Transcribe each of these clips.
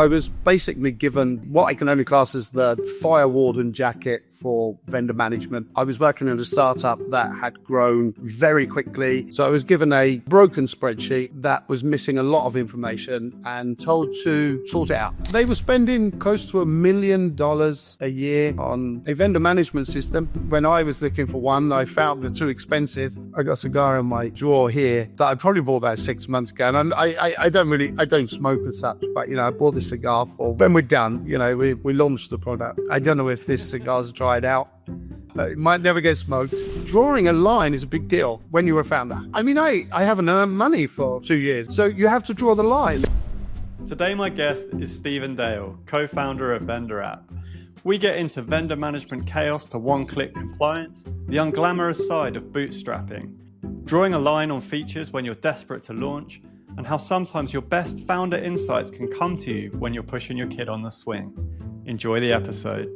I was basically given what I can only class as the fire warden jacket for vendor management. I was working in a startup that had grown very quickly. So I was given a broken spreadsheet that was missing a lot of information and told to sort it out. They were spending close to $1 million a year on a vendor management system. When I was looking for one, I found they're too expensive. I got a cigar in my drawer here that I probably bought about 6 months ago. And I don't smoke as such, but I bought this cigar for when we're done. We launched the product. I don't know if this cigar's dried out. It might never get smoked. Drawing a line is a big deal when you're a founder. I haven't earned money for 2 years, so you have to draw the line. Today my guest is Stephen Dale, co-founder of Vendor App. We get into vendor management chaos to one-click compliance, the unglamorous side of bootstrapping, drawing a line on features when you're desperate to launch, and how sometimes your best founder insights can come to you when you're pushing your kid on the swing. Enjoy the episode.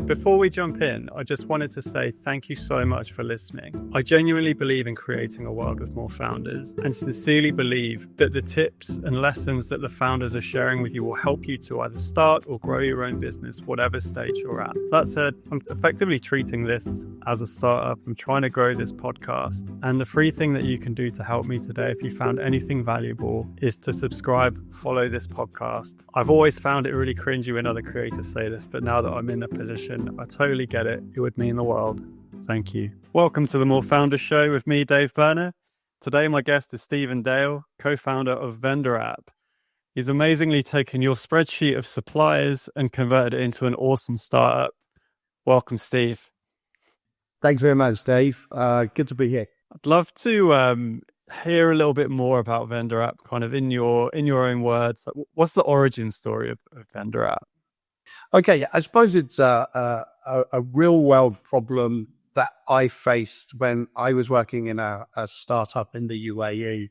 Before we jump in, I just wanted to say thank you so much for listening. I genuinely believe in creating a world with more founders and sincerely believe that the tips and lessons that the founders are sharing with you will help you to either start or grow your own business, whatever stage you're at. That said, I'm effectively treating this as a startup. I'm trying to grow this podcast. And the free thing that you can do to help me today, if you found anything valuable, is to subscribe, follow this podcast. I've always found it really cringy when other creators say this, but now that I'm in a position, I totally get it. It would mean the world. Thank you. Welcome to the More Founders Show with me, Dave Berner. Today, my guest is Stephen Dale, co-founder of Vendor App. He's amazingly taken your spreadsheet of suppliers and converted it into an awesome startup. Welcome, Steve. Thanks very much, Dave. Good to be here. I'd love to hear a little bit more about Vendor App, kind of in your own words. What's the origin story of Vendor App? Okay, I suppose it's a real world problem that I faced when I was working in a startup in the UAE.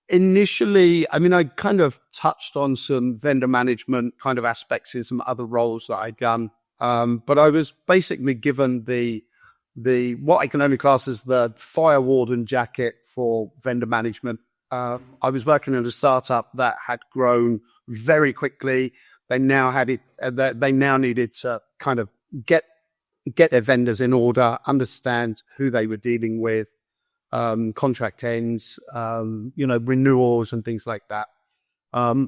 Initially, I kind of touched on some vendor management kind of aspects in some other roles that I'd done. But I was basically given the what I can only class as the fire warden jacket for vendor management. I was working in a startup that had grown very quickly. They now needed to kind of get their vendors in order, understand who they were dealing with, contract ends, renewals and things like that.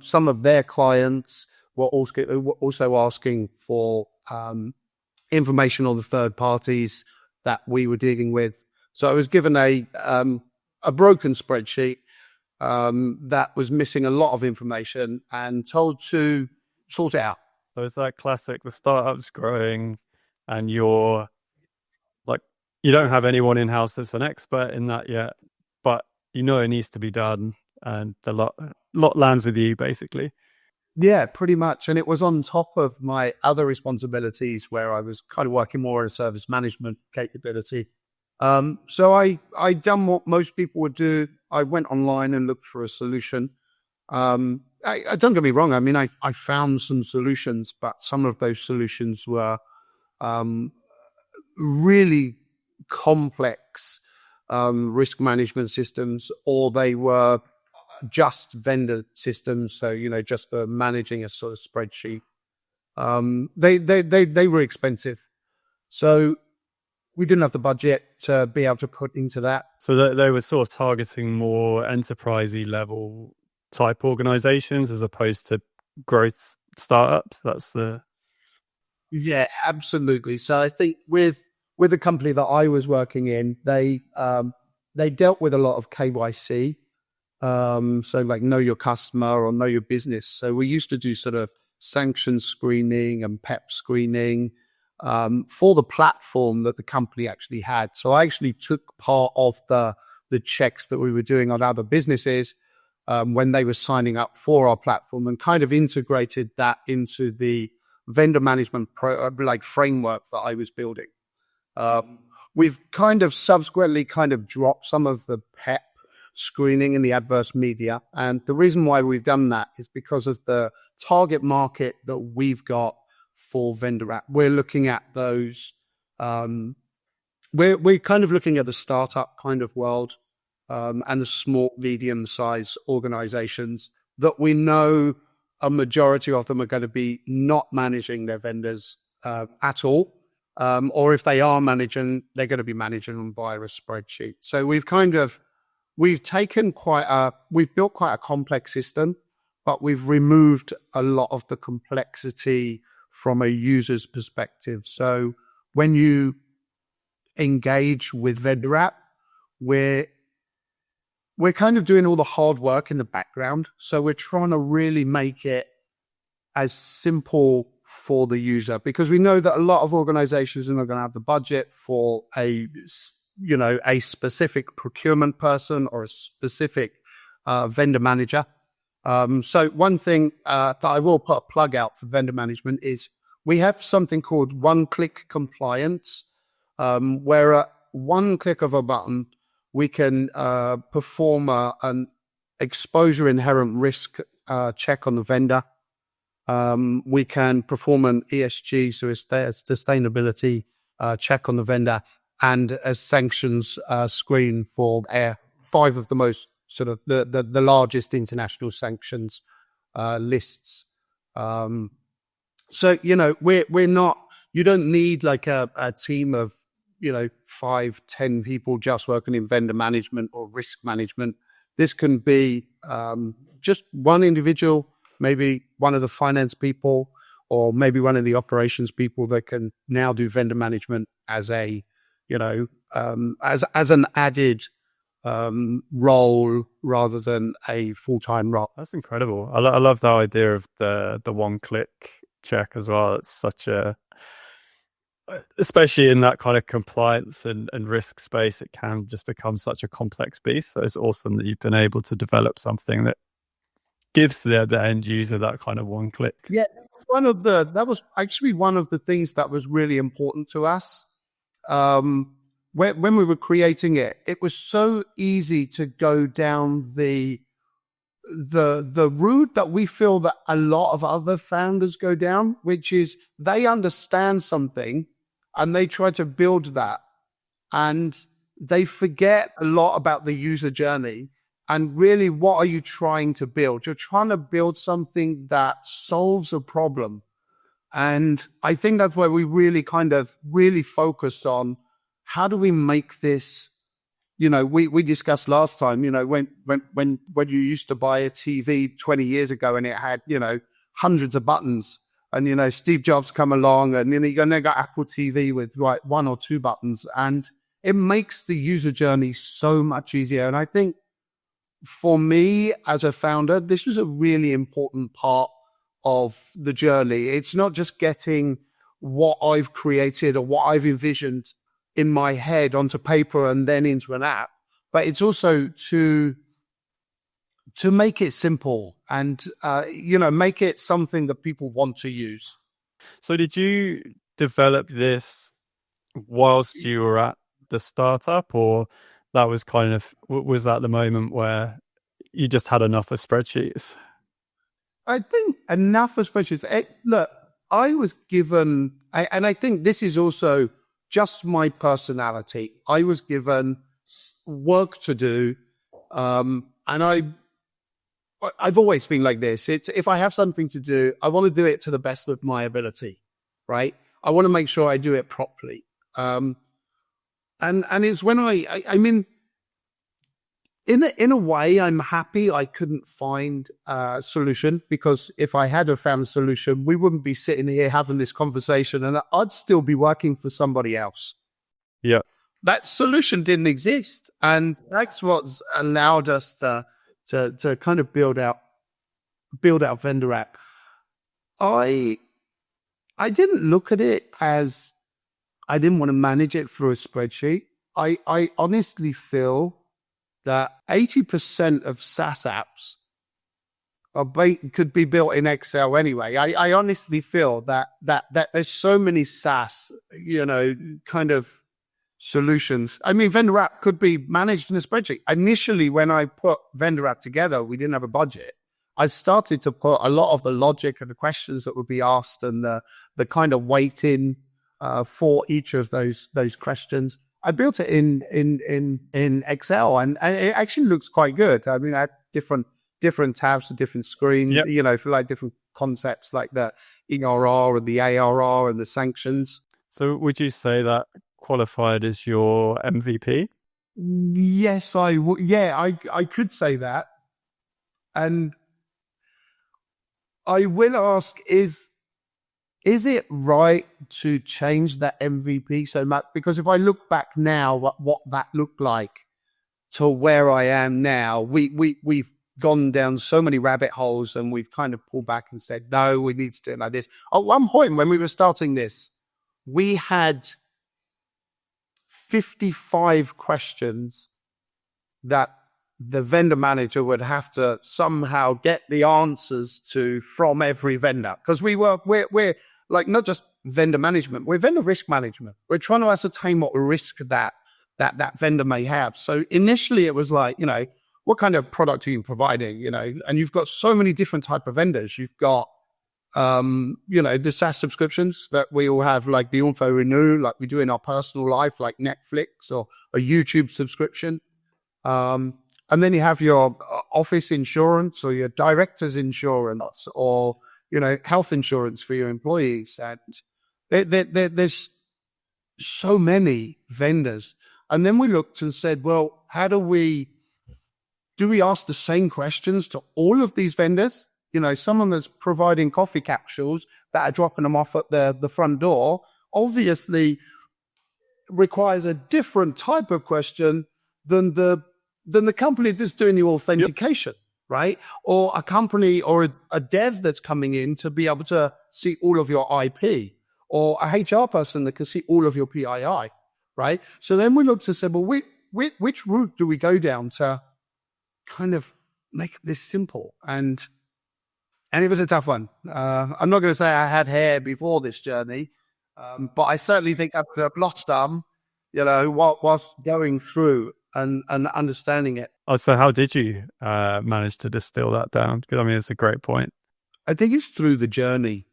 Some of their clients were also asking for information on the third parties that we were dealing with. So I was given a broken spreadsheet that was missing a lot of information and told to sort it out. So it's that classic, the startup's growing and you're like, you don't have anyone in-house that's an expert in that yet, but it needs to be done and the lot lands with you basically. Yeah, pretty much. And it was on top of my other responsibilities where I was kind of working more in a service management capability. So I done what most people would do. I went online and looked for a solution. I don't get me wrong. I found some solutions, but some of those solutions were really complex risk management systems, or they were just vendor systems. So, just for managing a sort of spreadsheet. They were expensive. So we didn't have the budget to be able to put into that. So they were sort of targeting more enterprisey level type organizations as opposed to growth startups. Yeah, absolutely. So I think with the company that I was working in, they dealt with a lot of KYC. So like know your customer or know your business. So we used to do sort of sanction screening and PEP screening for the platform that the company actually had. So I actually took part of the checks that we were doing on other businesses when they were signing up for our platform and kind of integrated that into the vendor management framework that I was building. We've kind of subsequently dropped some of the PEP screening in the adverse media. And the reason why we've done that is because of the target market that we've got for Vendor App. We're looking at those, we're kind of looking at the startup kind of world. and the small, medium-sized organizations that we know a majority of them are going to be not managing their vendors at all. Or if they are managing, they're going to be managing them via a spreadsheet. So we've built quite a complex system, but we've removed a lot of the complexity from a user's perspective. So when you engage with vendor app, we're kind of doing all the hard work in the background. So we're trying to really make it as simple for the user, because we know that a lot of organizations are not going to have the budget for a specific procurement person or a specific vendor manager. So one thing that I will put a plug out for vendor management is we have something called one-click compliance, where at one click of a button, we can perform an exposure inherent risk check on the vendor. We can perform an ESG, so it's sustainability check on the vendor, and a sanctions screen for 5 of the most sort of the largest international sanctions lists. So, we're not, you don't need like a team of, 5-10 people just working in vendor management or risk management. This can be just one individual, maybe one of the finance people, or maybe one of the operations people that can now do vendor management as a, as an added role rather than a full-time role. That's incredible. I love the idea of the one-click check as well. It's such a, especially in that kind of compliance and risk space, it can just become such a complex beast. So it's awesome that you've been able to develop something that gives the end user that kind of one click. Yeah, that was actually one of the things that was really important to us. When we were creating it, it was so easy to go down the route that we feel that a lot of other founders go down, which is they understand something and they try to build that, and they forget a lot about the user journey. And really, what are you trying to build? You're trying to build something that solves a problem. And I think that's where we really focused on, how do we make this, we discussed last time, when you used to buy a TV 20 years ago and it had, hundreds of buttons, and, Steve Jobs come along and, you now got Apple TV with like 1 or 2 buttons, and it makes the user journey so much easier. And I think for me as a founder, this was a really important part of the journey. It's not just getting what I've created or what I've envisioned in my head onto paper and then into an app, but it's also to make it simple and, make it something that people want to use. So did you develop this whilst you were at the startup, or that was was that the moment where you just had enough of spreadsheets? I think enough of spreadsheets. Look, I was given, and I think this is also just my personality. I was given work to do, and I've always been like this. It's, if I have something to do, I want to do it to the best of my ability, right? I want to make sure I do it properly. And it's when I mean, in a way, I'm happy I couldn't find a solution, because if I had found a solution, we wouldn't be sitting here having this conversation, and I'd still be working for somebody else. Yeah. That solution didn't exist. And that's what's allowed us to kind of build out vendor app. I didn't look at it as I didn't want to manage it through a spreadsheet. I honestly feel that 80% of SaaS apps could be built in Excel anyway. I honestly feel that there's so many SaaS, kind of solutions. I mean, vendor app could be managed in a spreadsheet. Initially, when I put vendor app together, we didn't have a budget. I started to put a lot of the logic and the questions that would be asked and the kind of weighting for each of those questions. I built it in Excel, and it actually looks quite good. I mean, I had different tabs, different screens, Yep. for like different concepts like the ERR and the ARR and the sanctions. So would you say that qualified as your MVP? Yes, I would. Yeah, I could say that. And I will ask, is it right to change that MVP so much? Because if I look back now, what that looked like to where I am now, we've gone down so many rabbit holes, and we've kind of pulled back and said, no, we need to do it like this. At one point when we were starting this, we had 55 questions that the vendor manager would have to somehow get the answers to from every vendor. Because we're like not just vendor management, we're vendor risk management. We're trying to ascertain what risk that vendor may have. So initially it was like, what kind of product are you providing? And you've got so many different type of vendors. You've got, the SaaS subscriptions that we all have, like the auto renew, like we do in our personal life, like Netflix or a YouTube subscription. And then you have your office insurance or your director's insurance or, health insurance for your employees. And there's so many vendors. And then we looked and said, well, how do we ask the same questions to all of these vendors? Someone that's providing coffee capsules that are dropping them off at the front door obviously requires a different type of question than the company that's doing the authentication, right? Or a company or a dev that's coming in to be able to see all of your IP, or a HR person that can see all of your PII, right? So then we looked and said, well, which route do we go down to kind of make this simple? And it was a tough one. I'm not going to say I had hair before this journey, but I certainly think I've lost some, whilst going through and understanding it. Oh, so how did you manage to distill that down? Because, it's a great point. I think it's through the journey.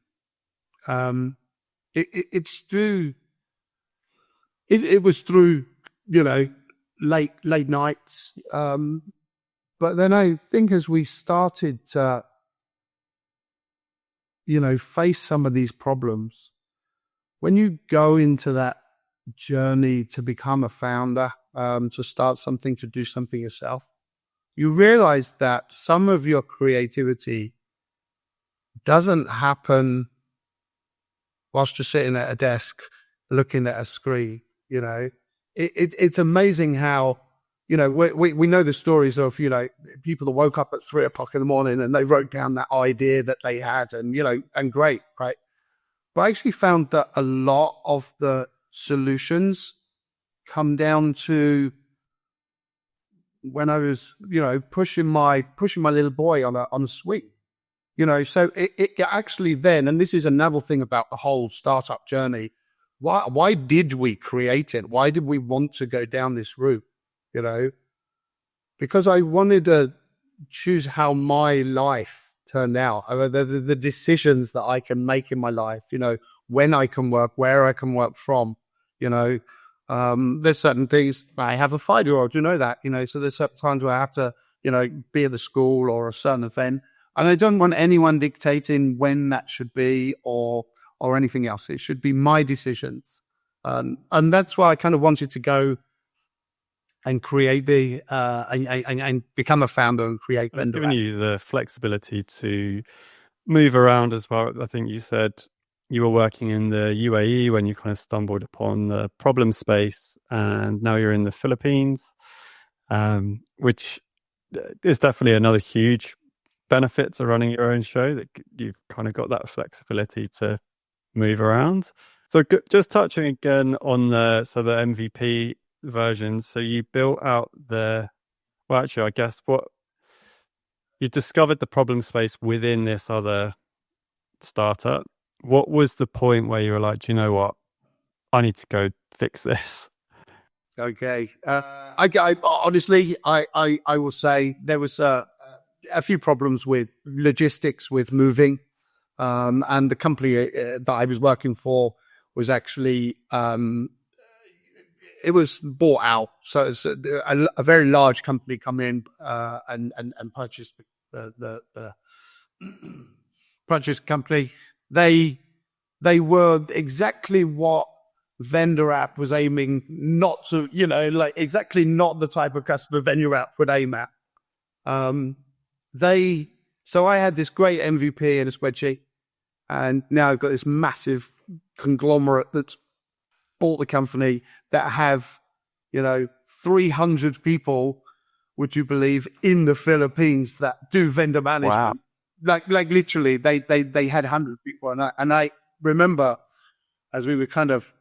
It's through, it was through, late nights. But then I think as we started to, face some of these problems, when you go into that journey to become a founder, to start something, to do something yourself, you realize that some of your creativity doesn't happen whilst you're sitting at a desk looking at a screen. It's amazing how, we know the stories of, people that woke up at 3 o'clock in the morning and they wrote down that idea that they had, and, and great, right? But I actually found that a lot of the solutions come down to when I was, pushing my little boy on a swing, so it actually then, and this is another thing about the whole startup journey. Why did we create it? Why did we want to go down this route? Because I wanted to choose how my life turned out, the decisions that I can make in my life, when I can work, where I can work from, there's certain things. I have a 5-year-old, that, so there's certain times where I have to, be at the school or a certain event, and I don't want anyone dictating when that should be or anything else. It should be my decisions. And that's why I kind of wanted to go and create and become a founder and create It's vendor. given you the flexibility to move around as well. I think you said you were working in the UAE when you kind of stumbled upon the problem space, and now you're in the Philippines, which is definitely another huge benefit to running your own show, that you've kind of got that flexibility to move around. So just touching again on the MVP version. So you built out I guess you discovered the problem space within this other startup. What was the point where you were like, do you know what? I need to go fix this. Okay. I honestly, I will say there was a few problems with logistics with moving. And the company that I was working for was actually, it was bought out. So it's a very large company come in and purchase the purchase company. They were exactly what vendor app was aiming not to, like exactly not the type of customer vendor app would aim at. So I had this great MVP in a spreadsheet, and now I've got this massive conglomerate that's bought the company that have, 300 people, would you believe, in the Philippines that do vendor management. Wow. Like literally, they had 100 people, and I remember as we were kind of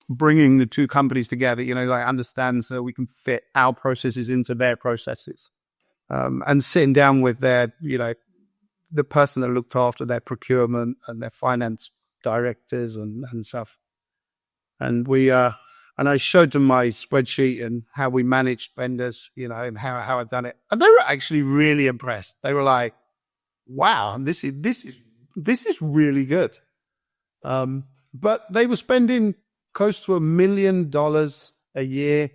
bringing the two companies together, understand so we can fit our processes into their processes, and sitting down with their, the person that looked after their procurement and their finance directors and stuff. And and I showed them my spreadsheet and how we managed vendors, and how I've done it. And they were actually really impressed. They were like, wow, this is really good. But they were spending close to $1 million a year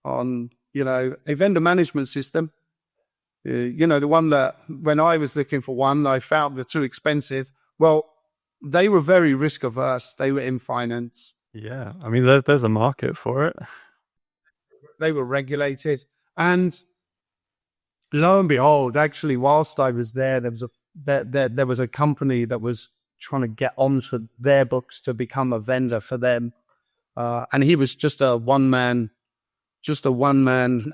on, a vendor management system. The one that when I was looking for one, I found they're too expensive. Well, they were very risk averse. They were in finance. Yeah. I mean, there's a market for it. They were regulated. And lo and behold, actually, whilst I was there, there was a company that was trying to get onto their books to become a vendor for them. And he was just a one-man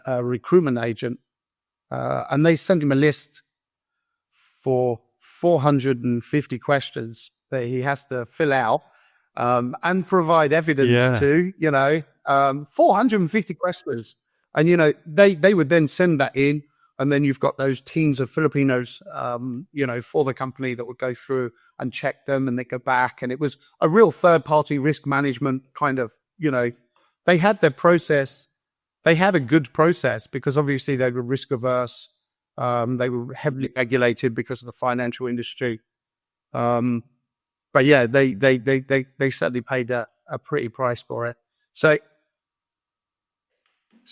recruitment agent. And they sent him a list for 450 questions that he has to fill out and provide evidence to, 450 questions. And, they would then send that in. And then you've got those teams of Filipinos, for the company that would go through and check them, and they go back. And it was a real third-party risk management kind of, they had their process. They had a good process because obviously they were risk averse. They were heavily regulated because of the financial industry. But yeah, they certainly paid a pretty price for it. So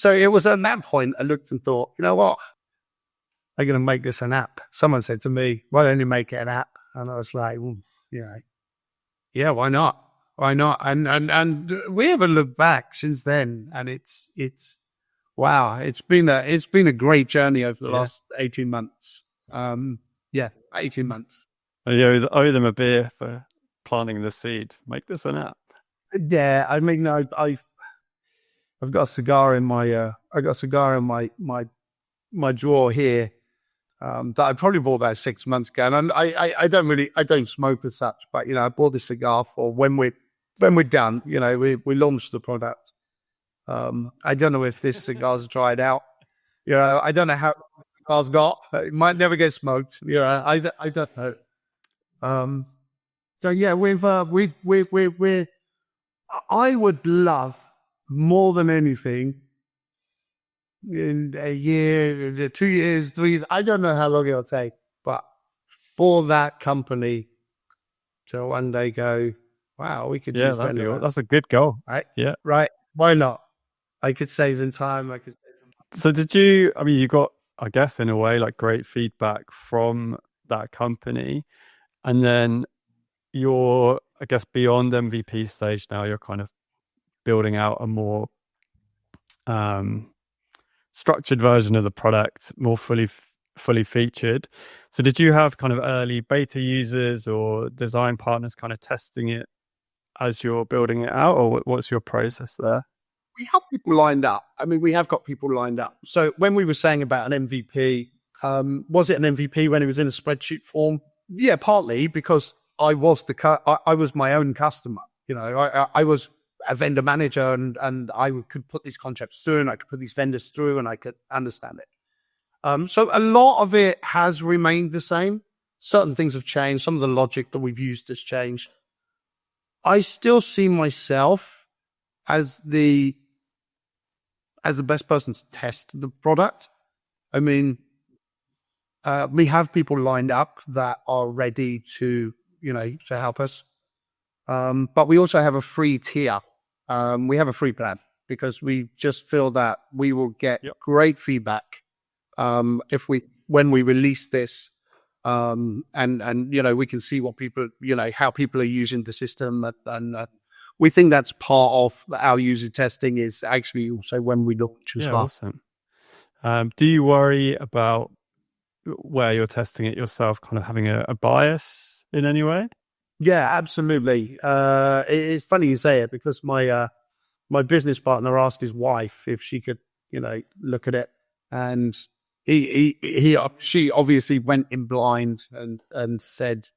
it was at that point I looked and thought, you know what? I'm going to make this an app. Someone said to me, why don't you make it an app? And I was like, yeah, why not? Why not? And we haven't looked back since then. And it's wow. It's been a great journey over the last 18 months. 18 months. You owe them a beer for planting the seed. Make this an app. Yeah. I mean, I've got a cigar in my drawer here. That I probably bought about 6 months ago, and I don't smoke as such, but I bought this cigar for when we're done. We launched the product. I don't know if this cigar's dried out. I don't know how the cigar's got. It might never get smoked. I don't know. So yeah, I would love more than anything, in a year, 2 years, 3 years, I don't know how long it'll take, but for that company to one day go, wow, we could use Berner. That's a good goal. Right? Yeah. Right. Why not? I could save them time. So you got, I guess, in a way, like great feedback from that company. And then you're, I guess, beyond MVP stage now, you're kind of building out a more structured version of the product, more fully featured. So did you have kind of early beta users or design partners kind of testing it as you're building it out, or what's your process there? We have people lined up. I mean, we have got people lined up. So when we were saying about an MVP, was it an MVP when it was in a spreadsheet form? Yeah, partly because I was I was my own customer. I was a vendor manager, and I could put these contracts through, and I could put these vendors through, and I could understand it. So a lot of it has remained the same. Certain things have changed. Some of the logic that we've used has changed. I still see myself as the best person to test the product. I mean, we have people lined up that are ready to help us. But we also have a free tier we have a free plan because we just feel that we will get Yep. great feedback when we release this. And we can see what people, how people are using the system. And we think that's part of our user testing is actually also when we launch as well. Awesome. Do you worry about where you're testing it yourself, kind of having a bias in any way? Yeah, absolutely. It's funny you say it because my business partner asked his wife if she could, look at it, and she obviously went in blind and said,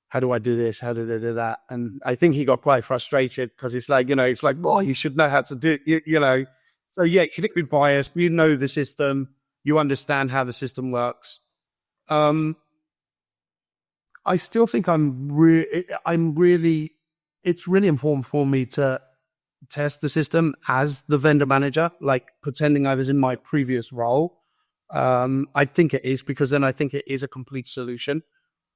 "How do I do this? How do I do that?" And I think he got quite frustrated because it's like, well, you should know how to do it, So yeah, you should be biased. You know the system. You understand how the system works. I still think it's really important for me to test the system as the vendor manager, like pretending I was in my previous role. I think it is because then I think it is a complete solution.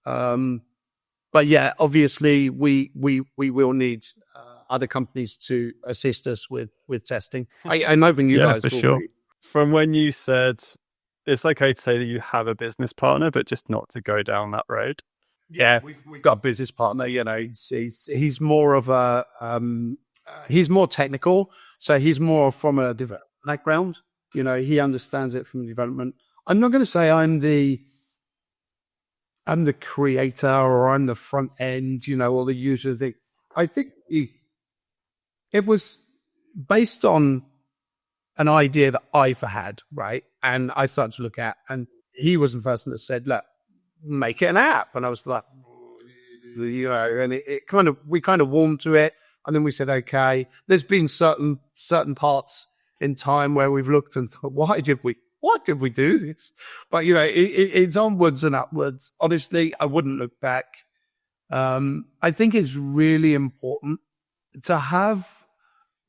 But yeah, obviously we will need other companies to assist us with testing. I'm hoping you guys for will sure. be. From when you said it's okay to say that you have a business partner, but just not to go down that road. Yeah, we've got a business partner. He's more of a he's more technical, so he's more from a development background. He understands it from development. I'm not going to say I'm the creator or I'm the front end, or the user thing. I think it was based on an idea that I've had, right? And I started to look at, and he was the person that said, "Look, make it an app." And I was like, and we kind of warmed to it. And then we said, okay, there's been certain parts in time where we've looked and thought, why did we do this? But, it's onwards and upwards. Honestly, I wouldn't look back. I think it's really important to have,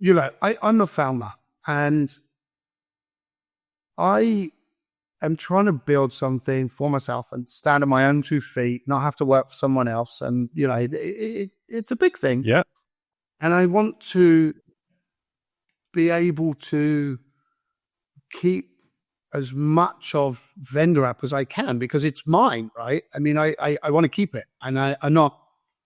I'm a founder and I am trying to build something for myself and stand on my own 2 feet, not have to work for someone else. And, it's a big thing. Yeah. And I want to be able to keep as much of vendor app as I can because it's mine, right? I mean, I want to keep it. And I'm not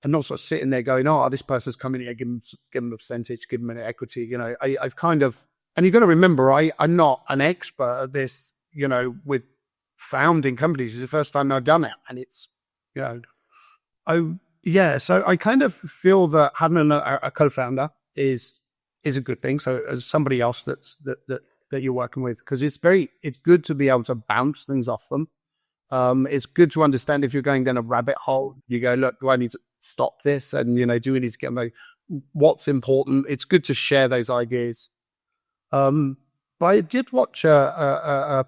sort of sitting there going, oh, this person's coming here, give them a percentage, give them an equity. I've kind of, and you've got to remember, I'm not an expert at this, with founding companies. It's the first time I've done it. And it's, so I kind of feel that having a co-founder is a good thing. So as somebody else that you're working with, because it's good to be able to bounce things off them. It's good to understand if you're going down a rabbit hole, you go, look, do I need to stop this? And, do we need to get what's important? It's good to share those ideas. But I did watch a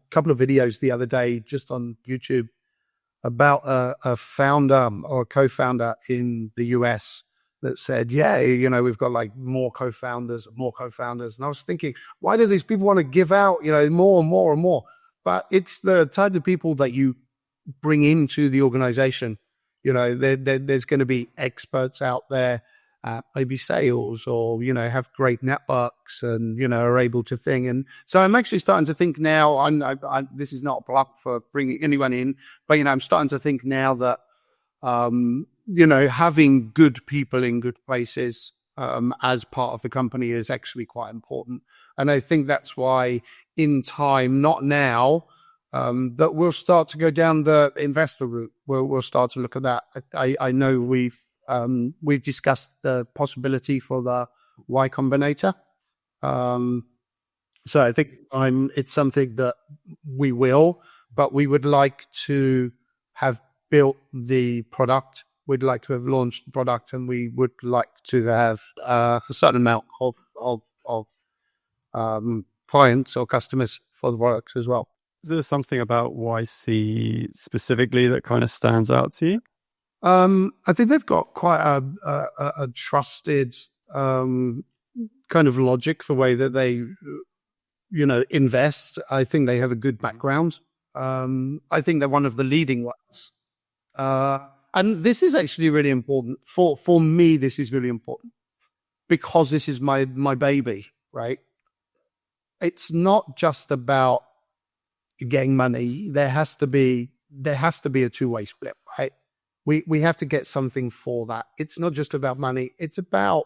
couple of videos the other day just on YouTube about a founder or a co-founder in the US that said, we've got like more co-founders. And I was thinking, why do these people want to give out, more and more and more? But it's the type of people that you bring into the organization. There's going to be experts out there, maybe sales or, have great networks and, are able to think. And so I'm actually starting to think now, this is not a plug for bringing anyone in, but, I'm starting to think now that, having good people in good places as part of the company is actually quite important. And I think that's why in time, not now, that we'll start to go down the investor route. We'll start to look at that. I know we've discussed the possibility for the Y Combinator. So I think it's something that we will, but we would like to have built the product. We'd like to have launched the product, and we would like to have a certain amount of clients or customers for the products as well. Is there something about YC specifically that kind of stands out to you? I think they've got quite a trusted kind of logic, the way that they, invest. I think they have a good background. I think they're one of the leading ones. And this is actually really important. For me, this is really important. because this is my baby, right? It's not just about getting money. There has to be a two-way split, right? We have to get something for that. It's not just about money. It's about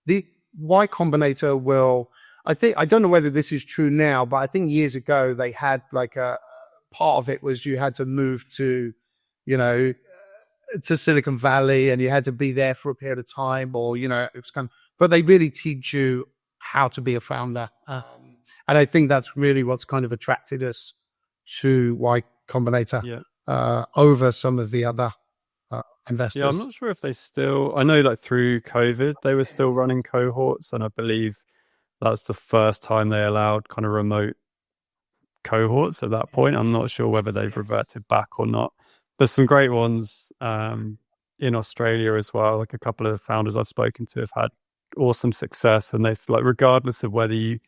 the Y Combinator will. I don't know whether this is true now, but I think years ago they had like a part of it was you had to move to, to Silicon Valley, and you had to be there for a period of time, or it was but they really teach you how to be a founder, and I think that's really what's kind of attracted us to Y Combinator over some of the other investors. Yeah, I'm not sure if they still. I know, like through COVID, they were still running cohorts, and I believe that's the first time they allowed kind of remote cohorts at that point. I'm not sure whether they've reverted back or not. There's some great ones in Australia as well. Like a couple of founders I've spoken to have had awesome success, and they like, regardless of whether you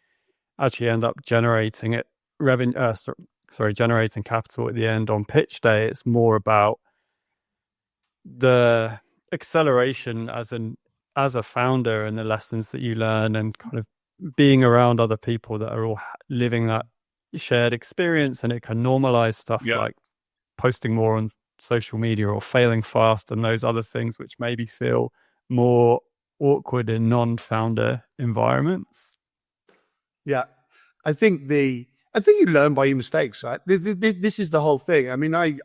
actually end up generating generating capital at the end on pitch day, it's more about the acceleration as a founder and the lessons that you learn, and kind of being around other people that are all living that shared experience, and it can normalize stuff like posting more on social media or failing fast and those other things which maybe feel more awkward in non-founder environments. Yeah, I think you learn by your mistakes, right? This is the whole thing. I mean, I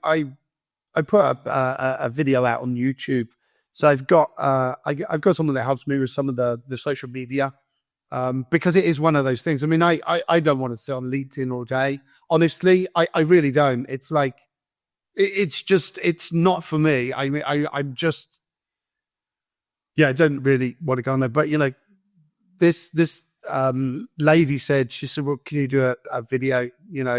put up a video out on YouTube, so I've got someone that helps me with some of the social media. Because it is one of those things. I mean, I don't want to sit on LinkedIn all day. Honestly, I really don't. It's like, it's not for me. I mean, I'm just, I don't really want to go on there. But, this lady said, well, can you do a video?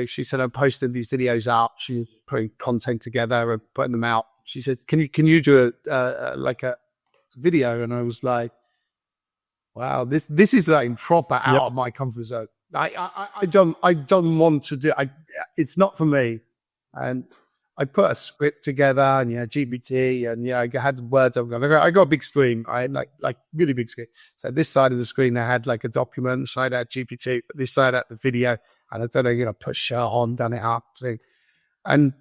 She said, I'm posting these videos out. She's putting content together and putting them out. She said, can you do a video? And I was like, wow, this is like proper out of my comfort zone. I don't want to do. It's not for me. And I put a script together, and GPT, and I had words. I got a big screen. I had like really big screen. So this side of the screen, I had like a document. This side I had GPT. This side I had the video. And I don't know, put shirt on, done it up. Thing. And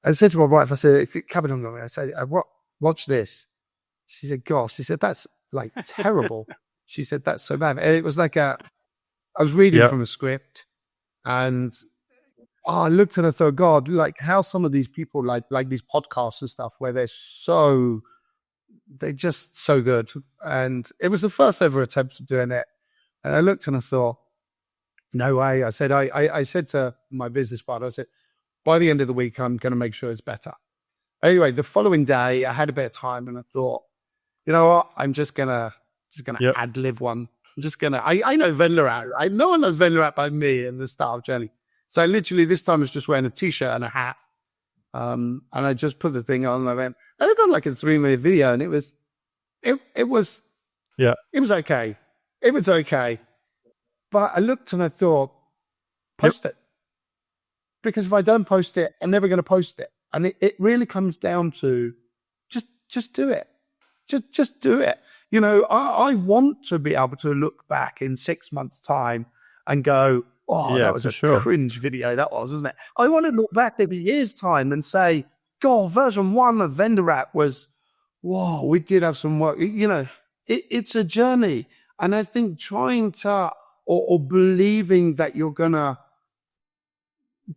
I said to my wife, I said, if it covered on me, I said, watch this. She said, gosh, she said, that's like terrible. She said, that's so bad. And it was like I was reading from a script, and I looked and I thought, God, like how some of these people like these podcasts and stuff where they're just so good. And it was the first ever attempt of doing it. And I looked and I thought, no way. I said, I said to my business partner, I said, by the end of the week, I'm going to make sure it's better. Anyway, the following day, I had a bit of time, and I thought, you know what? I'm just gonna ad-lib one. I'm just gonna. I know Vendor out. No one knows Vendor out by me in the startup journey. So literally, this time I was just wearing a t-shirt and a hat, and I just put the thing on. And I went. And I got like a 3-minute video, and it was okay. It was okay, but I looked and I thought, post it, because if I don't post it, I'm never going to post it. And it really comes down to just do it. Just do it. I want to be able to look back in 6 months' time and go, that was a cringe video, that was, isn't it? I want to look back in a year's time and say, God, version 1 of Vendor app was, whoa, we did have some work. It's a journey. And I think trying to, or believing that you're going to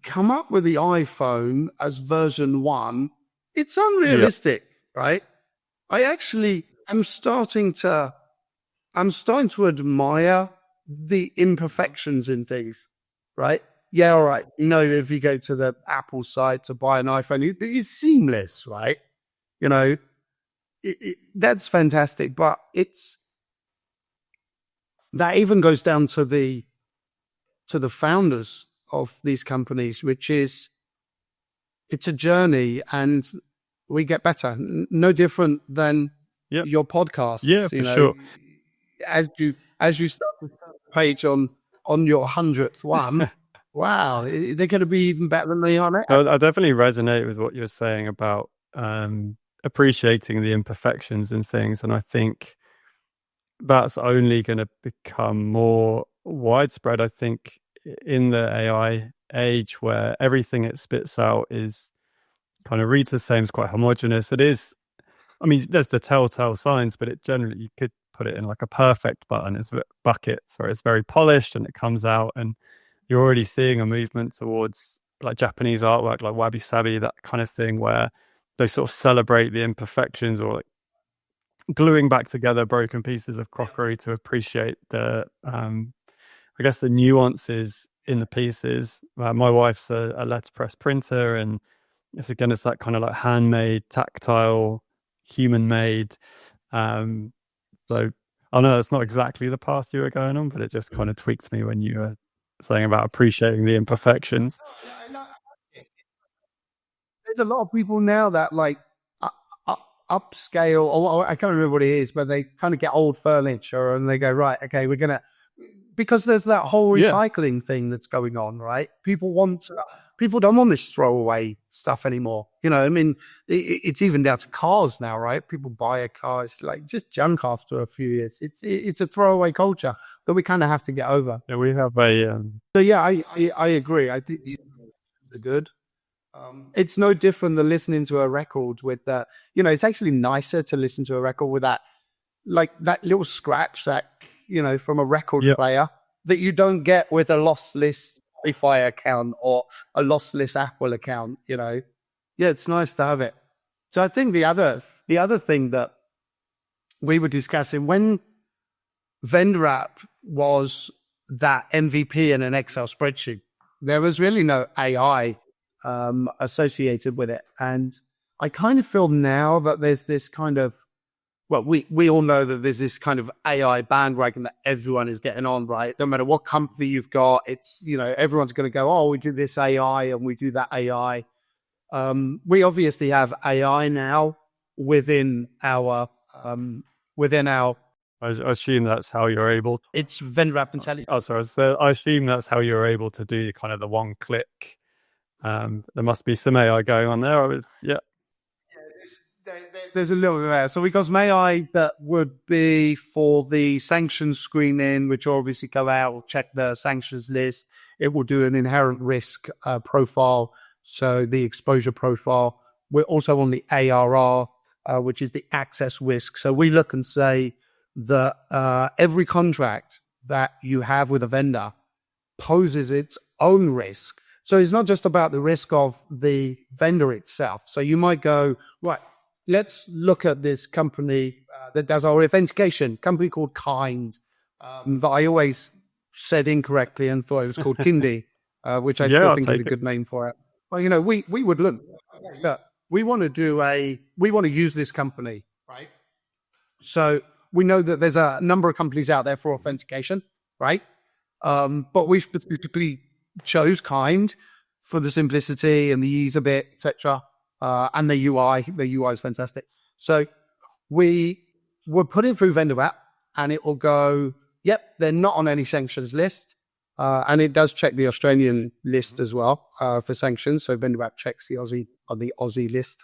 come up with the iPhone as version 1, it's unrealistic, right? I actually am starting to admire the imperfections in things, right? Yeah, all right. If you go to the Apple site to buy an iPhone, it's seamless, right? That's fantastic, but that even goes down to the founders of these companies, which is, it's a journey, and we get better. No different than your podcast. Yeah, for sure. As you start the page on your 100th one, wow, they're going to be even better than they are now. I definitely resonate with what you're saying about appreciating the imperfections in things, and I think that's only going to become more widespread, I think, in the AI age, where everything it spits out is kind of reads the same, is quite homogenous. It is, I mean, there's the telltale signs, but it generally, you could put it in like a perfect button. It's bucket, so it's very polished and it comes out, and you're already seeing a movement towards like Japanese artwork, like wabi sabi, that kind of thing, where they sort of celebrate the imperfections, or like gluing back together broken pieces of crockery to appreciate the, I guess, the nuances in the pieces. My wife's a letterpress printer, and it's that kind of like handmade, tactile, human made. So I know it's not exactly the path you were going on, but it just kind of tweaked me when you were saying about appreciating the imperfections. There's a lot of people now that like upscale, or I can't remember what it is, but they kind of get old furniture and they go, right, okay, we're gonna, because there's that whole recycling thing that's going on, right? People don't want this throwaway stuff anymore. You know, I mean, it's even down to cars now, right? People buy a car, it's like just junk after a few years. It's a throwaway culture that we kind of have to get over. Yeah, we have a. So yeah, I agree. I think these are good. It's no different than listening to a record with that. You know, it's actually nicer to listen to a record with that, like that little scratch that, you know, from a record player that you don't get with a lossless Spotify account or a lossless Apple account. You know, yeah, it's nice to have it. So I think the other thing that we were discussing when vendor app was that MVP in an Excel spreadsheet, there was really no AI associated with it. And I kind of feel now that there's this kind of, well, we all know that there's this kind of AI bandwagon that everyone is getting on, right? No matter what company you've got, it's, you know, everyone's going to go, oh, we do this AI and we do that AI. We obviously have AI now within our I assume that's how you're able. It's vendor app intelligence. Oh, sorry. I assume that's how you're able to do kind of the one click. There must be some AI going on there. There's a little bit there. So we got some AI that would be for the sanctions screening, which will obviously go out, check the sanctions list. It will do an inherent risk profile, so the exposure profile. We're also on the ARR, which is the access risk. So we look and say that every contract that you have with a vendor poses its own risk. So it's not just about the risk of the vendor itself. So you might go, right, let's look at this company that does our authentication, company called Kind, that I always said incorrectly and thought it was called Kindy, which I still think is a good name for it. Well, you know, we would look, we want to use this company, right? So we know that there's a number of companies out there for authentication, right? But we specifically chose Kind for the simplicity and the ease of it, etc. And the UI. The UI is fantastic. So we will put it through vendor app, and it will go, yep, they're not on any sanctions list. And it does check the Australian list as well for sanctions. So vendor app checks the Aussie list.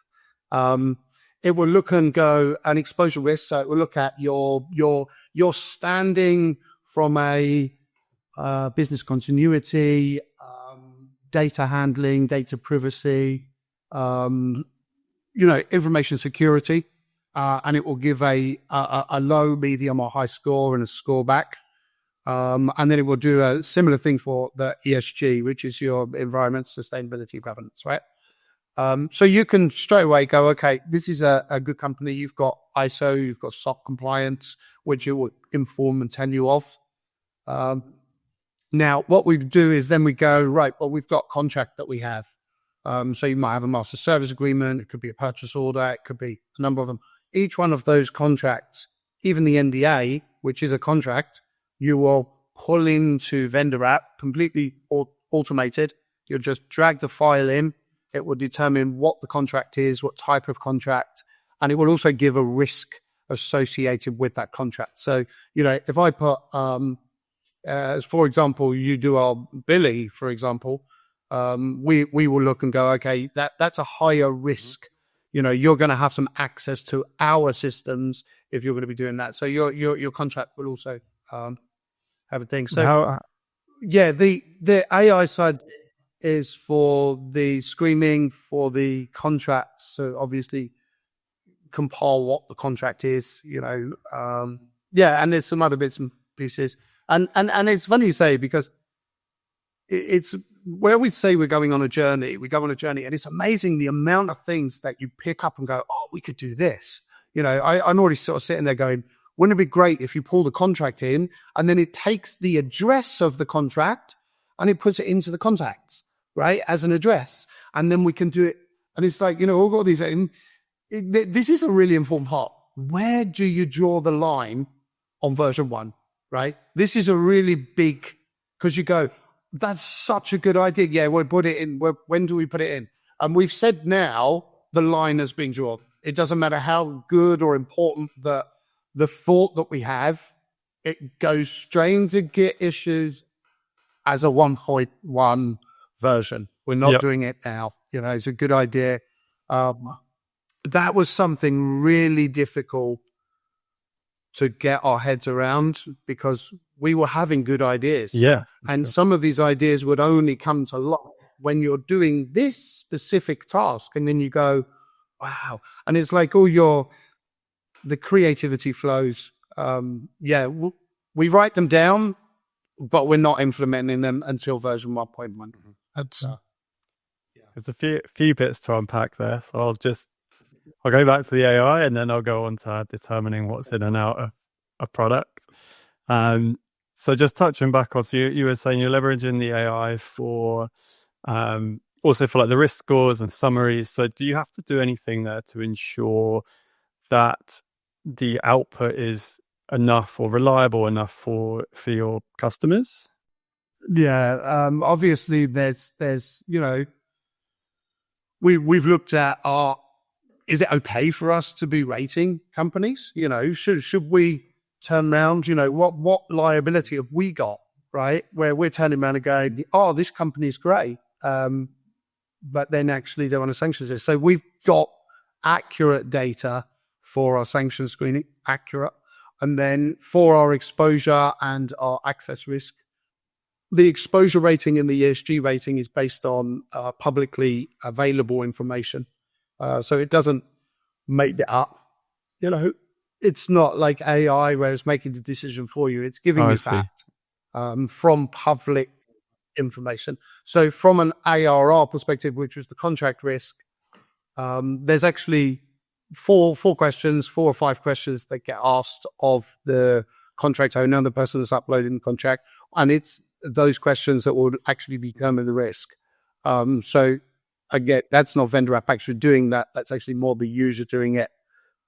It will look and go an exposure risk. So it will look at your standing from a business continuity, data handling, data privacy, information security, and it will give a low, medium, or high score and a score back. And then it will do a similar thing for the ESG, which is your environment, sustainability, governance, right? So you can straight away go, okay, this is a good company. You've got ISO, you've got SOC compliance, which it will inform and tell you of. Now, what we do is then we go, right, well, we've got contract that we have. So you might have a master service agreement. It could be a purchase order. It could be a number of them. Each one of those contracts, even the NDA, which is a contract, you will pull into vendor app, completely automated. You'll just drag the file in. It will determine what the contract is, what type of contract, and it will also give a risk associated with that contract. So, you know, if I put, for example, you do our Billy, for example, we will look and go, okay, that's a higher risk. You know, you're going to have some access to our systems if you're going to be doing that. So your contract will also have a thing. So yeah, the AI side is for the screening, for the contracts. So obviously compile what the contract is, yeah, and there's some other bits and pieces. And it's funny you say, because it's where we say we go on a journey, and it's amazing the amount of things that you pick up and go, oh, we could do this. I'm already sort of sitting there going, wouldn't it be great if you pull the contract in and then it takes the address of the contract and it puts it into the contacts, right, as an address. And then we can do it. And it's like, we've got these. This is a really important part. Where do you draw the line on version 1, right? This is a really big, because you go, that's such a good idea. Yeah, we'll put it in. When do we put it in? And we've said now the line has been drawn. It doesn't matter how good or important the thought that we have, it goes straight into Git issues as a 1.1 version. We're not doing it now. It's a good idea. That was something really difficult to get our heads around, because we were having good ideas. Yeah. And some of these ideas would only come to light when you're doing this specific task. And then you go, wow. And it's like the creativity flows. We write them down, but we're not implementing them until version 1.1. That's there's a few bits to unpack there. So I'll go back to the AI, and then I'll go on to determining what's in and out of a product. So just touching back on, so you were saying you're leveraging the AI for also for like the risk scores and summaries. So do you have to do anything there to ensure that the output is enough or reliable enough for your customers? Yeah, obviously there's we've looked at is it okay for us to be rating companies? Should we turn around, what liability have we got, right? Where we're turning around and going, oh, this company's great. But then actually they're on a sanctions list. So we've got accurate data for our sanction screening, accurate. And then for our exposure and our access risk, the exposure rating and the ESG rating is based on publicly available information. So it doesn't make it up. It's not like AI where it's making the decision for you. It's giving you fact from public information. So from an ARR perspective, which was the contract risk, there's actually four or five questions that get asked of the contract owner, the person that's uploading the contract, and it's those questions that will actually determine the risk. So again, that's not vendor app actually doing that. That's actually more the user doing it.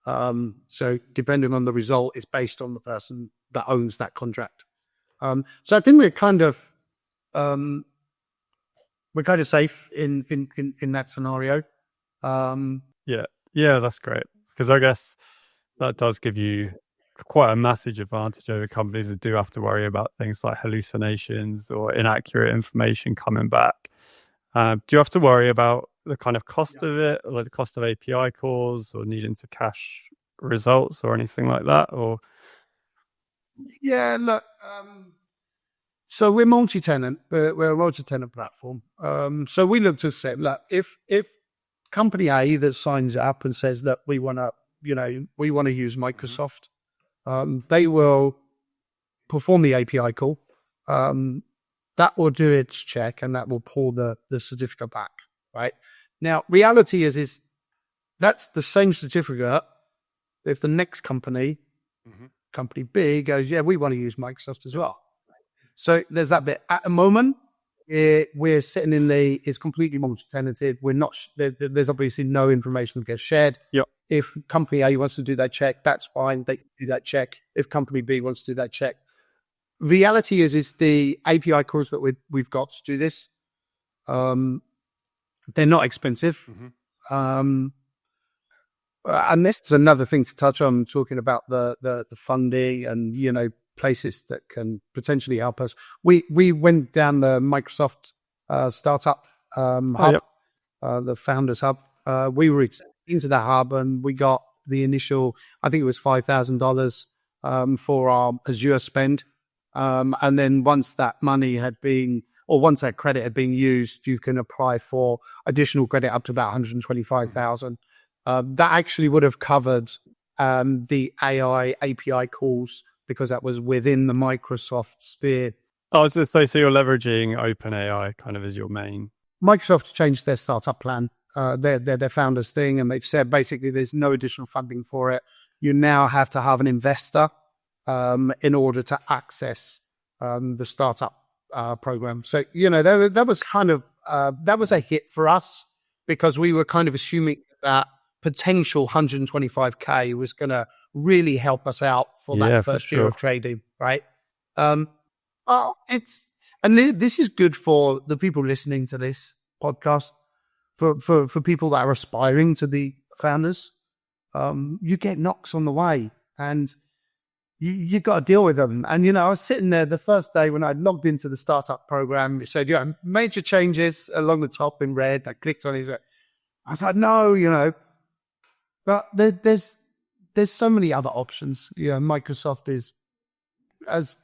So depending on the result, it's based on the person that owns that contract. So I think we're kind of safe in that scenario. Yeah, that's great, because I guess that does give you quite a massive advantage over companies that do have to worry about things like hallucinations or inaccurate information coming back. Do you have to worry about the kind of cost of it, like the cost of API calls or needing to cache results or anything like that? Or yeah, look, so we're multi-tenant. We're a multi-tenant platform. So we look to say, look, if company A that signs up and says that we want to use Microsoft, they will perform the API call. That will do its check and that will pull the certificate back, right? Now, reality is that's the same certificate if the next company, company B, goes, yeah, we want to use Microsoft as well. So there's that bit. At the moment, we're sitting in it's completely multi-tenanted. We're not, there's obviously no information that gets shared. Yep. If company A wants to do that check, that's fine. They can do that check. If company B wants to do that check. Reality is the API calls that we've got to do this. They're not expensive. And this is another thing to touch on, talking about the funding and, places that can potentially help us. We went down the Microsoft startup hub, the founders hub. We were into that hub and we got the initial, I think it was $5,000 for our Azure spend. And then once that credit had been used, you can apply for additional credit up to about 125,000. That actually would have covered the AI API calls because that was within the Microsoft sphere. I was going to say, so you're leveraging OpenAI kind of as your main. Microsoft changed their startup plan, their founders thing, and they've said basically there's no additional funding for it. You now have to have an investor in order to access the startup program. So, that was kind of, that was a hit for us because we were kind of assuming that potential 125K was going to really help us out for that first year of trading, right? This is good for the people listening to this podcast, for people that are aspiring to be founders. You get knocks on the way and you got to deal with them. And, I was sitting there the first day when I logged into the startup program. It said, major changes along the top in red. I clicked on it. I was like, no, but there's so many other options. Microsoft has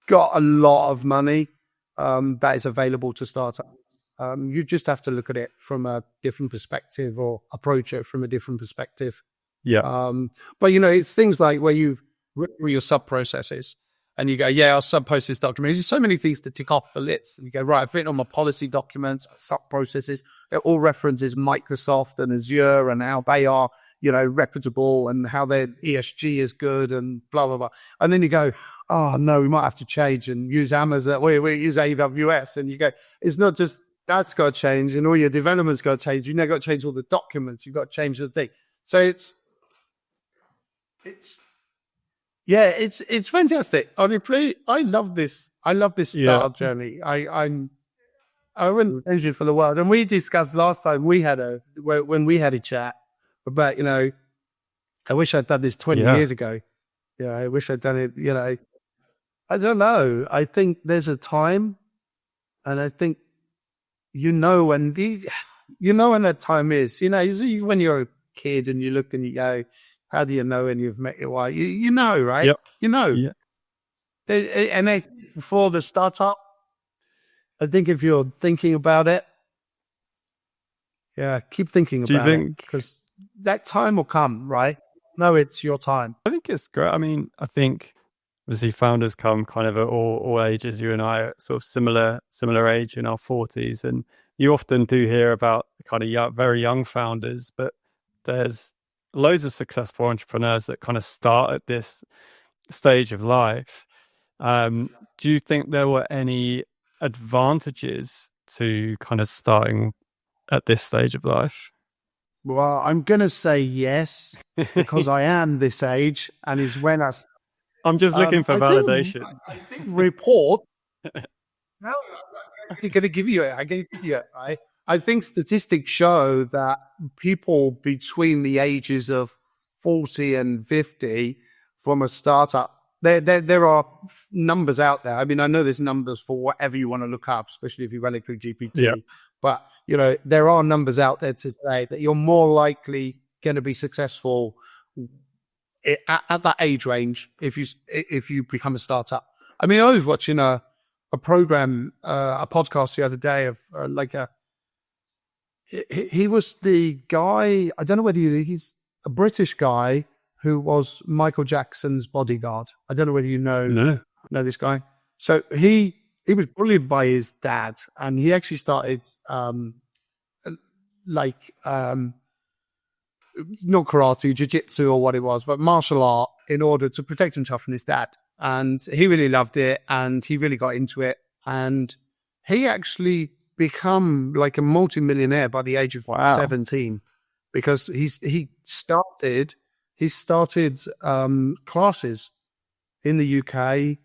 got a lot of money that is available to startups. You just have to look at it from a different perspective or approach it from a different perspective. Yeah. But, it's things like where you've written your sub-processes and you go, I'll sub-post this document. There's so many things to tick off for lists. And you go, right, I've written all my policy documents, sub-processes. It all references Microsoft and Azure and how they are, reputable and how their ESG is good and blah, blah, blah. And then you go, oh, no, we might have to change and use Amazon. We use AWS. And you go, it's not just that's got to change and all your development's got to change. You've now got to change all the documents. You've got to change the thing. So it's fantastic. Honestly, I love this. I love this startup journey. I wouldn't change it for the world. And we discussed last time when we had a chat about, I wish I'd done this 20 years ago. I wish I'd done it, I don't know. I think there's a time and I think, when that time is, when you're a kid and you look and you go, how do you know when you've met your wife? You know, right? Yep. Yeah. And before the startup, I think if you're thinking about it, keep thinking about it because that time will come, right? No, it's your time. I think it's great. I mean, I think obviously founders come kind of at all ages. You and I are sort of similar age in our 40s, and you often do hear about kind of very young founders, but there's loads of successful entrepreneurs that kind of start at this stage of life. Do you think there were any advantages to kind of starting at this stage of life? Well, I'm going to say yes, because I am this age and is when I'm just looking for validation. I think report. No, I'm going to give you it. Right? I think statistics show that people between the ages of 40 and 50 from a startup, there are numbers out there. I mean, I know there's numbers for whatever you want to look up, especially if you run it through GPT. Yeah. But, there are numbers out there today that you're more likely going to be successful at that age range if you become a startup. I mean, I was watching a program, a podcast the other day of he was the guy, I don't know whether he's a British guy who was Michael Jackson's bodyguard. I don't know whether you know this guy. So he was bullied by his dad, and he actually started not karate, jiu-jitsu or what it was, but martial art in order to protect himself from his dad. And he really loved it and he really got into it. And he actually become like a multi-millionaire by the age of 17 because he started classes in the UK.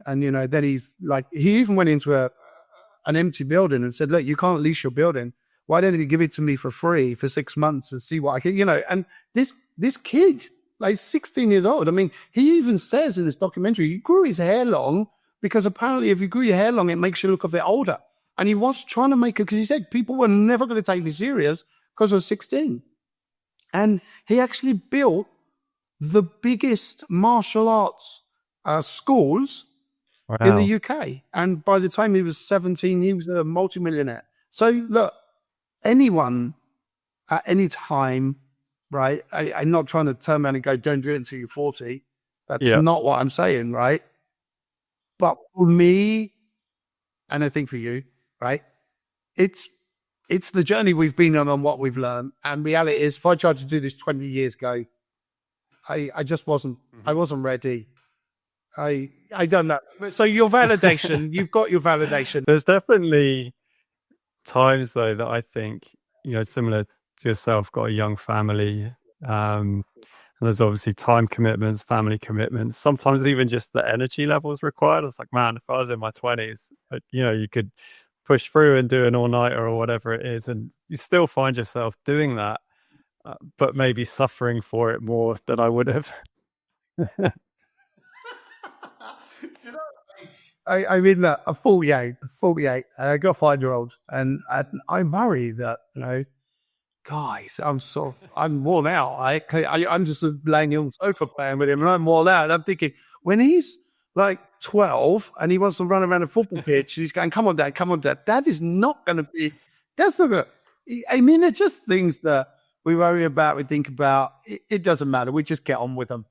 And, then he even went into an empty building and said, look, you can't lease your building. Why don't you give it to me for free for 6 months and see what I can, and this kid, 16 years old. I mean, he even says in this documentary, he grew his hair long because apparently if you grew your hair long, it makes you look a bit older. And he was trying to make it because he said people were never going to take me serious because I was 16. And he actually built the biggest martial arts schools in the UK. And by the time he was 17, he was a multimillionaire. So look, anyone at any time, right? I'm not trying to turn around and go, don't do it until you're 40. That's not what I'm saying, right? But for me, and I think for you, right? It's the journey we've been on what we've learned. And reality is, if I tried to do this 20 years ago, I just wasn't, I wasn't ready. I don't know. So your validation, you've got your validation. There's definitely times though that I think, similar to yourself, got a young family. And there's obviously time commitments, family commitments, sometimes even just the energy levels required. It's like, man, if I was in my 20s, you could push through and do an all-nighter or whatever it is, and you still find yourself doing that, but maybe suffering for it more than I would have. I'm in that, a 48, and I got a 5-year-old, and I worry that, guys, I'm worn out. I'm just laying on the sofa playing with him, and I'm worn out. And I'm thinking, when he's like 12 and he wants to run around a football pitch, he's going, come on, Dad. Dad is not going to be, that's not going to, I mean, it's just things that we worry about, we think about. It doesn't matter. We just get on with them.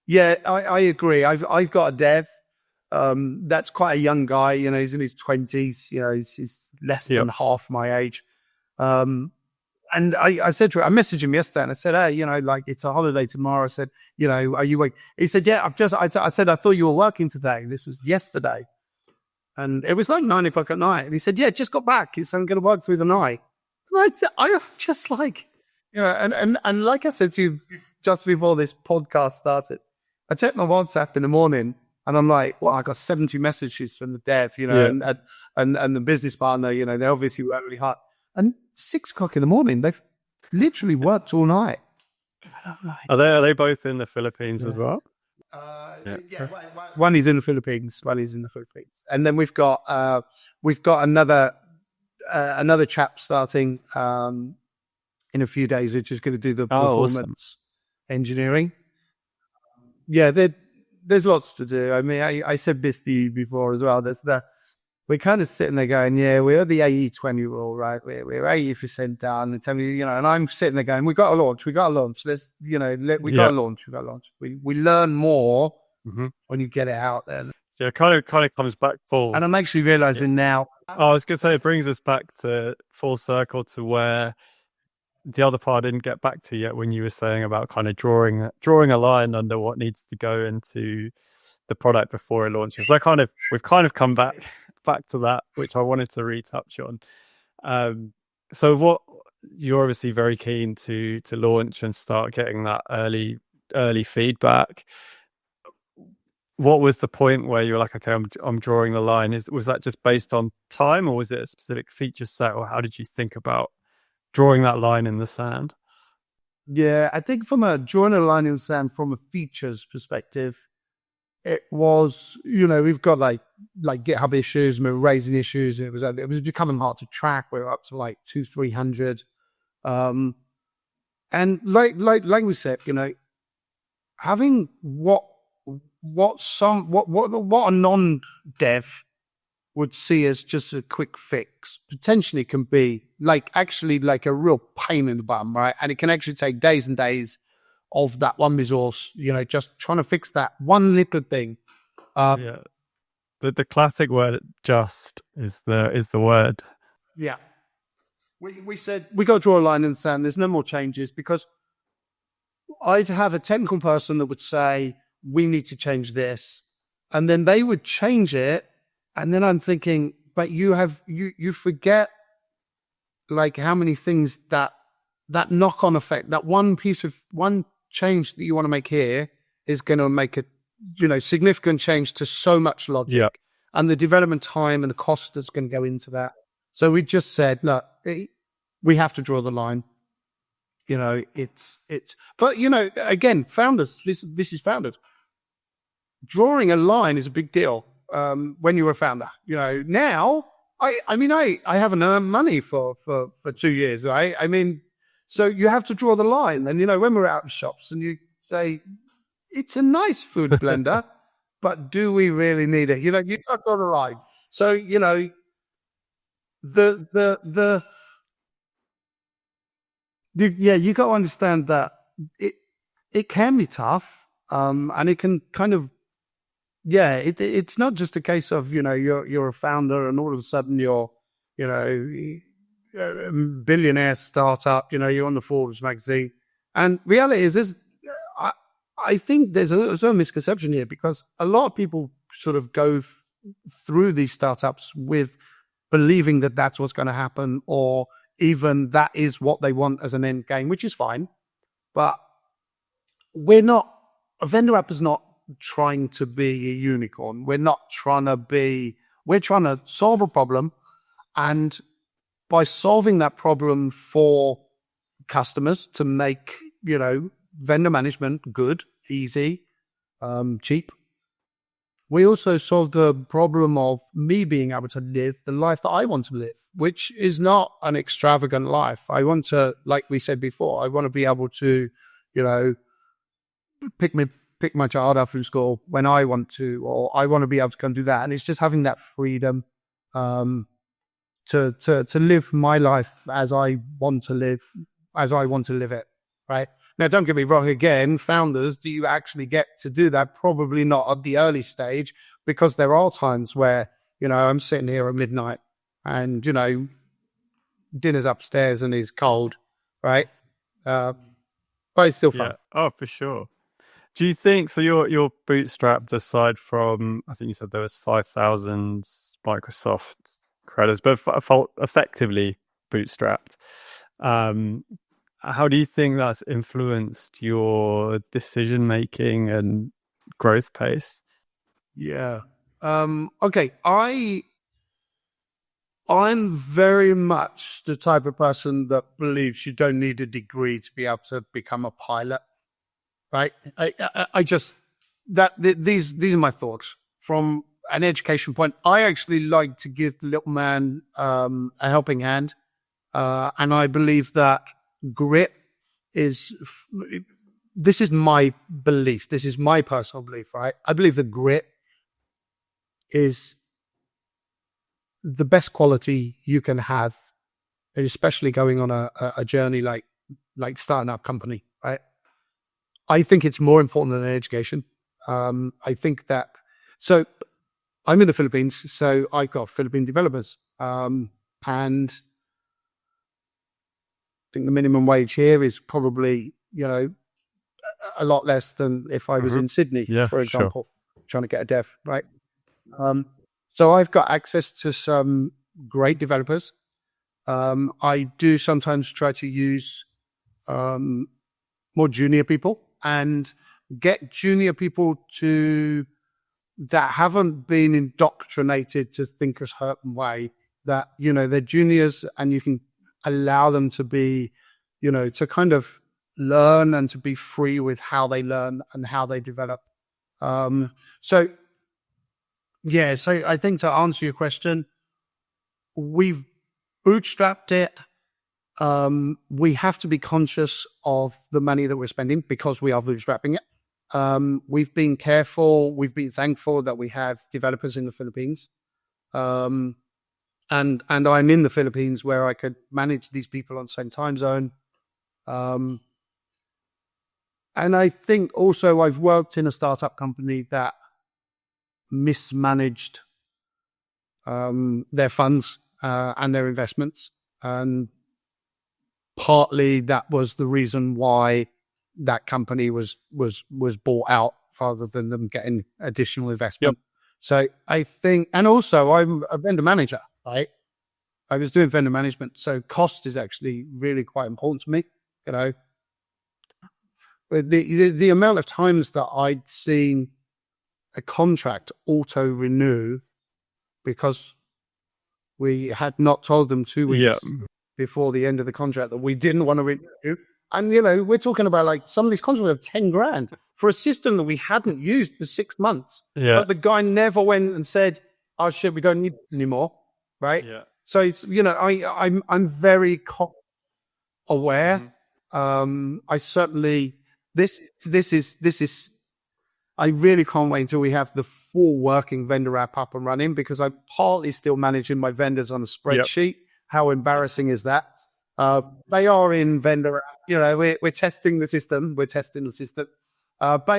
Yeah, I agree. I've got a dev. That's quite a young guy, he's in his 20s, he's less than half my age. And I said to him, I messaged him yesterday and I said, hey, it's a holiday tomorrow. I said, are you working? He said, yeah, I said, I thought you were working today. This was yesterday. And it was like 9 o'clock at night. And he said, yeah, just got back. He said, I'm going to work through the night. And I just like, and like I said to you just before this podcast started, I checked my WhatsApp in the morning and I'm like, well, I got 70 messages from the dev, and the business partner, they obviously work really hard. And 6 o'clock in the morning, they've literally worked all night. Are they both in the Philippines as well? One is in the Philippines. And then we've got another chap starting in a few days, which is going to do the performance engineering. Yeah, there's lots to do. I mean, I said this to you before as well. We're kind of sitting there going, yeah, we're the 80-20 rule, right? We're 80% down, and tell me, and I'm sitting there going, we got to launch. Let's, we got to launch. We learn more when you get it out there. So it kind of comes back full. And I'm actually realizing now. I was going to say, it brings us back to full circle to where the other part I didn't get back to yet, when you were saying about kind of drawing a line under what needs to go into the product before it launches. So we've kind of come back to that, which I wanted to retouch on. So what you're obviously very keen to launch and start getting that early feedback. What was the point where you were like, okay, I'm drawing the line? Was that just based on time, or was it a specific feature set, or how did you think about drawing that line in the sand? Yeah, I think from drawing a line in the sand from a features perspective, it was, we've got like GitHub issues, and we were raising issues, and it was becoming hard to track. We were up to like 200-300. And like we said, having what a non-dev would see as just a quick fix potentially can be actually a real pain in the bum, right? And it can actually take days and days of that one resource, just trying to fix that one little thing. The classic word "just" is the word. Yeah. We said we got to draw a line in the sand. There's no more changes, because I'd have a technical person that would say, we need to change this. And then they would change it. And then I'm thinking, but you forget how many things that knock-on effect, that one change that you want to make here is going to make a significant change to so much logic, and the development time and the cost that's going to go into that. So we just said, look, we have to draw the line. But again, founders, this is founders. Drawing a line is a big deal when you're a founder. Now I haven't earned money for 2 years, right? I mean, So you have to draw the line. And, when we're out of shops and you say, it's a nice food blender, but do we really need it? You've got to draw the line. So, you got to understand that it can be tough. And it can kind of, it's not just a case of, you're a founder and all of a sudden you're, a billionaire startup, you're on the Forbes magazine. And reality is I think there's a misconception here, because a lot of people sort of go through these startups with believing that that's what's going to happen, or even that is what they want as an end game, which is fine. But a vendor app is not trying to be a unicorn. We're trying to solve a problem. And by solving that problem for customers to make, vendor management good, easy, cheap, we also solve the problem of me being able to live the life that I want to live, which is not an extravagant life. I want to, like we said before, I want to be able to, pick my child up through school when I want to, or I want to be able to come do that. And it's just having that freedom to live my life as I want to live it, right? Now, don't get me wrong, again, founders, do you actually get to do that? Probably not at the early stage, because there are times where, I'm sitting here at midnight and, dinner's upstairs and it's cold, right? But it's still fun. Yeah. Oh, for sure. Do you think, so you're bootstrapped aside from, I think you said there was 5,000 Microsoft credits, but effectively bootstrapped. How do you think that's influenced your decision-making and growth pace? Yeah. Okay. I'm very much the type of person that believes you don't need a degree to be able to become a pilot, right? These are my thoughts from an education point. I actually like to give the little man a helping hand, and I believe that grit this is my belief. This is my personal belief, right? I believe that grit is the best quality you can have, especially going on a journey like starting up a company, right? I think it's more important than education. I think that, so I'm in the Philippines, so I've got Philippine developers, and I think the minimum wage here is probably, a lot less than if I was in Sydney, for example, trying to get a dev, right? So I've got access to some great developers. I do sometimes try to use more junior people and get junior people that haven't been indoctrinated to think a certain way, that, they're juniors and you can allow them to be, to kind of learn and to be free with how they learn and how they develop. So I think to answer your question, we've bootstrapped it. We have to be conscious of the money that we're spending because we are bootstrapping it. We've been careful. We've been thankful that we have developers in the Philippines. And I'm in the Philippines where I could manage these people on the same time zone. And I think also I've worked in a startup company that mismanaged their funds and their investments. And partly that was the reason why that company was bought out rather than them getting additional investment. Yep. So I think, and also I'm a vendor manager, right? I was doing vendor management. So cost is actually really quite important to me, The amount of times that I'd seen a contract auto-renew because we had not told them 2 weeks before the end of the contract that we didn't want to renew. And, we're talking about like some of these contracts have 10 grand for a system that we hadn't used for 6 months. Yeah. But the guy never went and said, oh shit, we don't need it anymore. Right. Yeah. So it's, I'm very aware I certainly, this is, I really can't wait until we have the full working vendor app up and running, because I'm partly still managing my vendors on a spreadsheet. How embarrassing is that? They are in vendor app. We're testing the system. But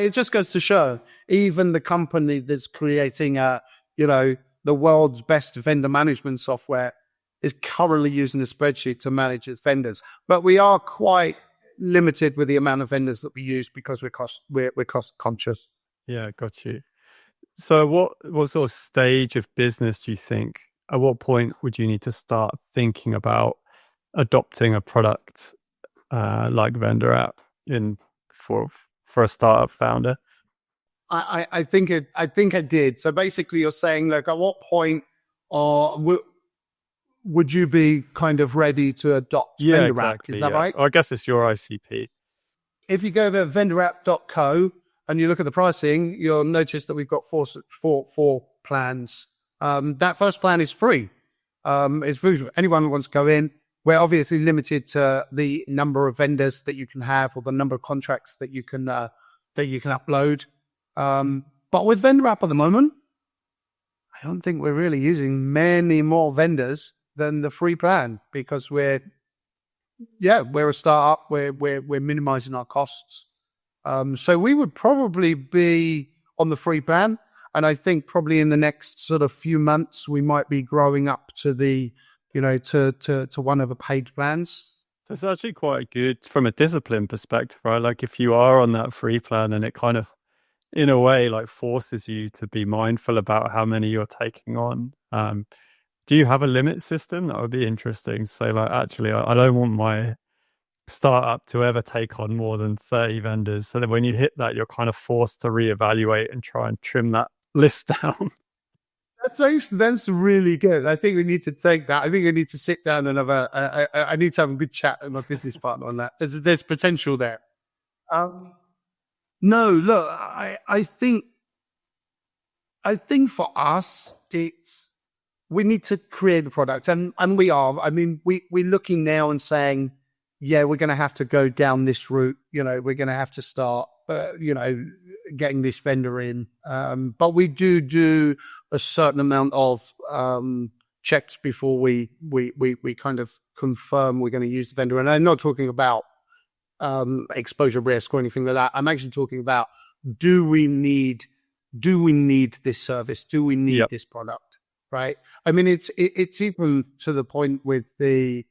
it just goes to show, even the company that's creating the world's best vendor management software is currently using a spreadsheet to manage its vendors. But we are quite limited with the amount of vendors that we use, because we're cost conscious. Yeah, got you. So what sort of stage of business do you think, at what point would you need to start thinking about adopting a product like vendor app for a startup founder? I think I did. So basically you're saying, like, at what point would you be kind of ready to adopt vendor app? Is that right? I guess it's your ICP. If you go to vendorapp.co and you look at the pricing, you'll notice that we've got four plans. That first plan is free. It's free for anyone who wants to go in. We're obviously limited to the number of vendors that you can have, or the number of contracts that you can upload. But with vendor app at the moment, I don't think we're really using many more vendors than the free plan, because we're a startup. We're minimizing our costs. So we would probably be on the free plan, and I think probably in the next sort of few months we might be growing up to the to one of the paid plans. So it's actually quite good from a discipline perspective, right? Like, if you are on that free plan, and it kind of, in a way, like, forces you to be mindful about how many you're taking on. Do you have a limit system? That would be interesting. So, like, actually, I don't want my startup to ever take on more than 30 vendors. So that when you hit that, you're kind of forced to reevaluate and try and trim that list down. That's really good. I think we need to take that. I think we need to sit down and have I need to have a good chat with my business partner on that. There's potential there. No, look, I think for us, we need to create a product, and we are. I mean, we're looking now and saying, yeah, we're going to have to go down this route. We're going to have to start, getting this vendor in. But we do a certain amount of checks before we kind of confirm we're going to use the vendor. And I'm not talking about exposure risk or anything like that. I'm actually talking about, do we need this service? Do we need this product? Right? I mean, it's even to the point with the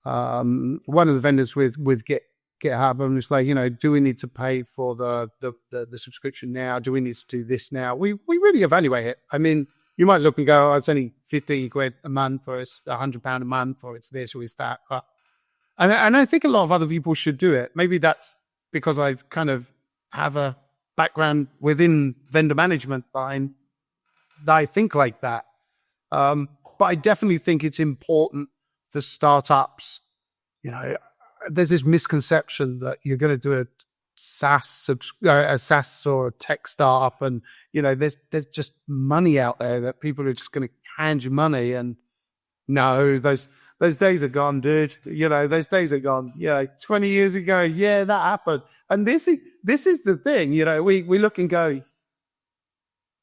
one of the vendors with GitHub, and it's like, do we need to pay for the subscription now? Do we need to do this now? We really evaluate it. I mean, you might look and go, oh, it's only 50 quid a month, or it's £100 a month, or it's this, or it's that. But, and I think a lot of other people should do it. Maybe that's because I've kind of have a background within vendor management that I think like that. But I definitely think it's important for startups. There's this misconception that you're going to do a SaaS or a tech startup, and there's just money out there that people are just going to hand you money. And no, those days are gone, dude. Those days are gone. 20 years ago, that happened. And this is the thing. We look and go,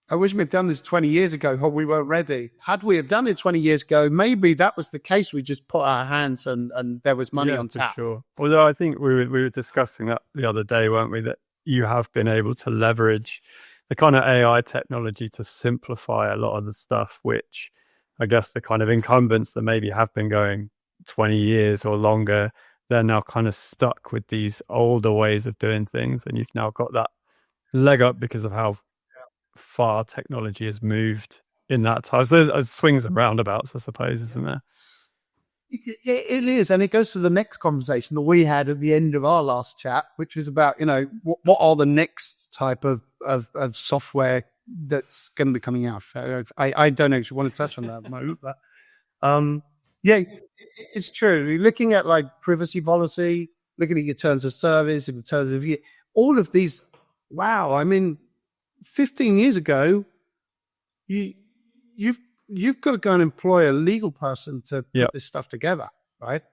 I wish we'd done this 20 years ago, but we weren't ready. Had we have done it 20 years ago, maybe that was the case. We just put our hands and there was money on tap. For sure. Although I think we were discussing that the other day, weren't we? That you have been able to leverage the kind of AI technology to simplify a lot of the stuff, which I guess the kind of incumbents that maybe have been going 20 years or longer, they're now kind of stuck with these older ways of doing things. And you've now got that leg up because of how far technology has moved in that time. So there's swings and roundabouts, I suppose, isn't there? It is, and it goes to the next conversation that we had at the end of our last chat, which is about what are the next type of software that's going to be coming out. I don't actually want to touch on that at the moment, but it's true. You're looking at like privacy policy, looking at your terms of service, in terms of all of these. Wow, I mean, 15 years ago, you've got to go and employ a legal person to put this stuff together, right?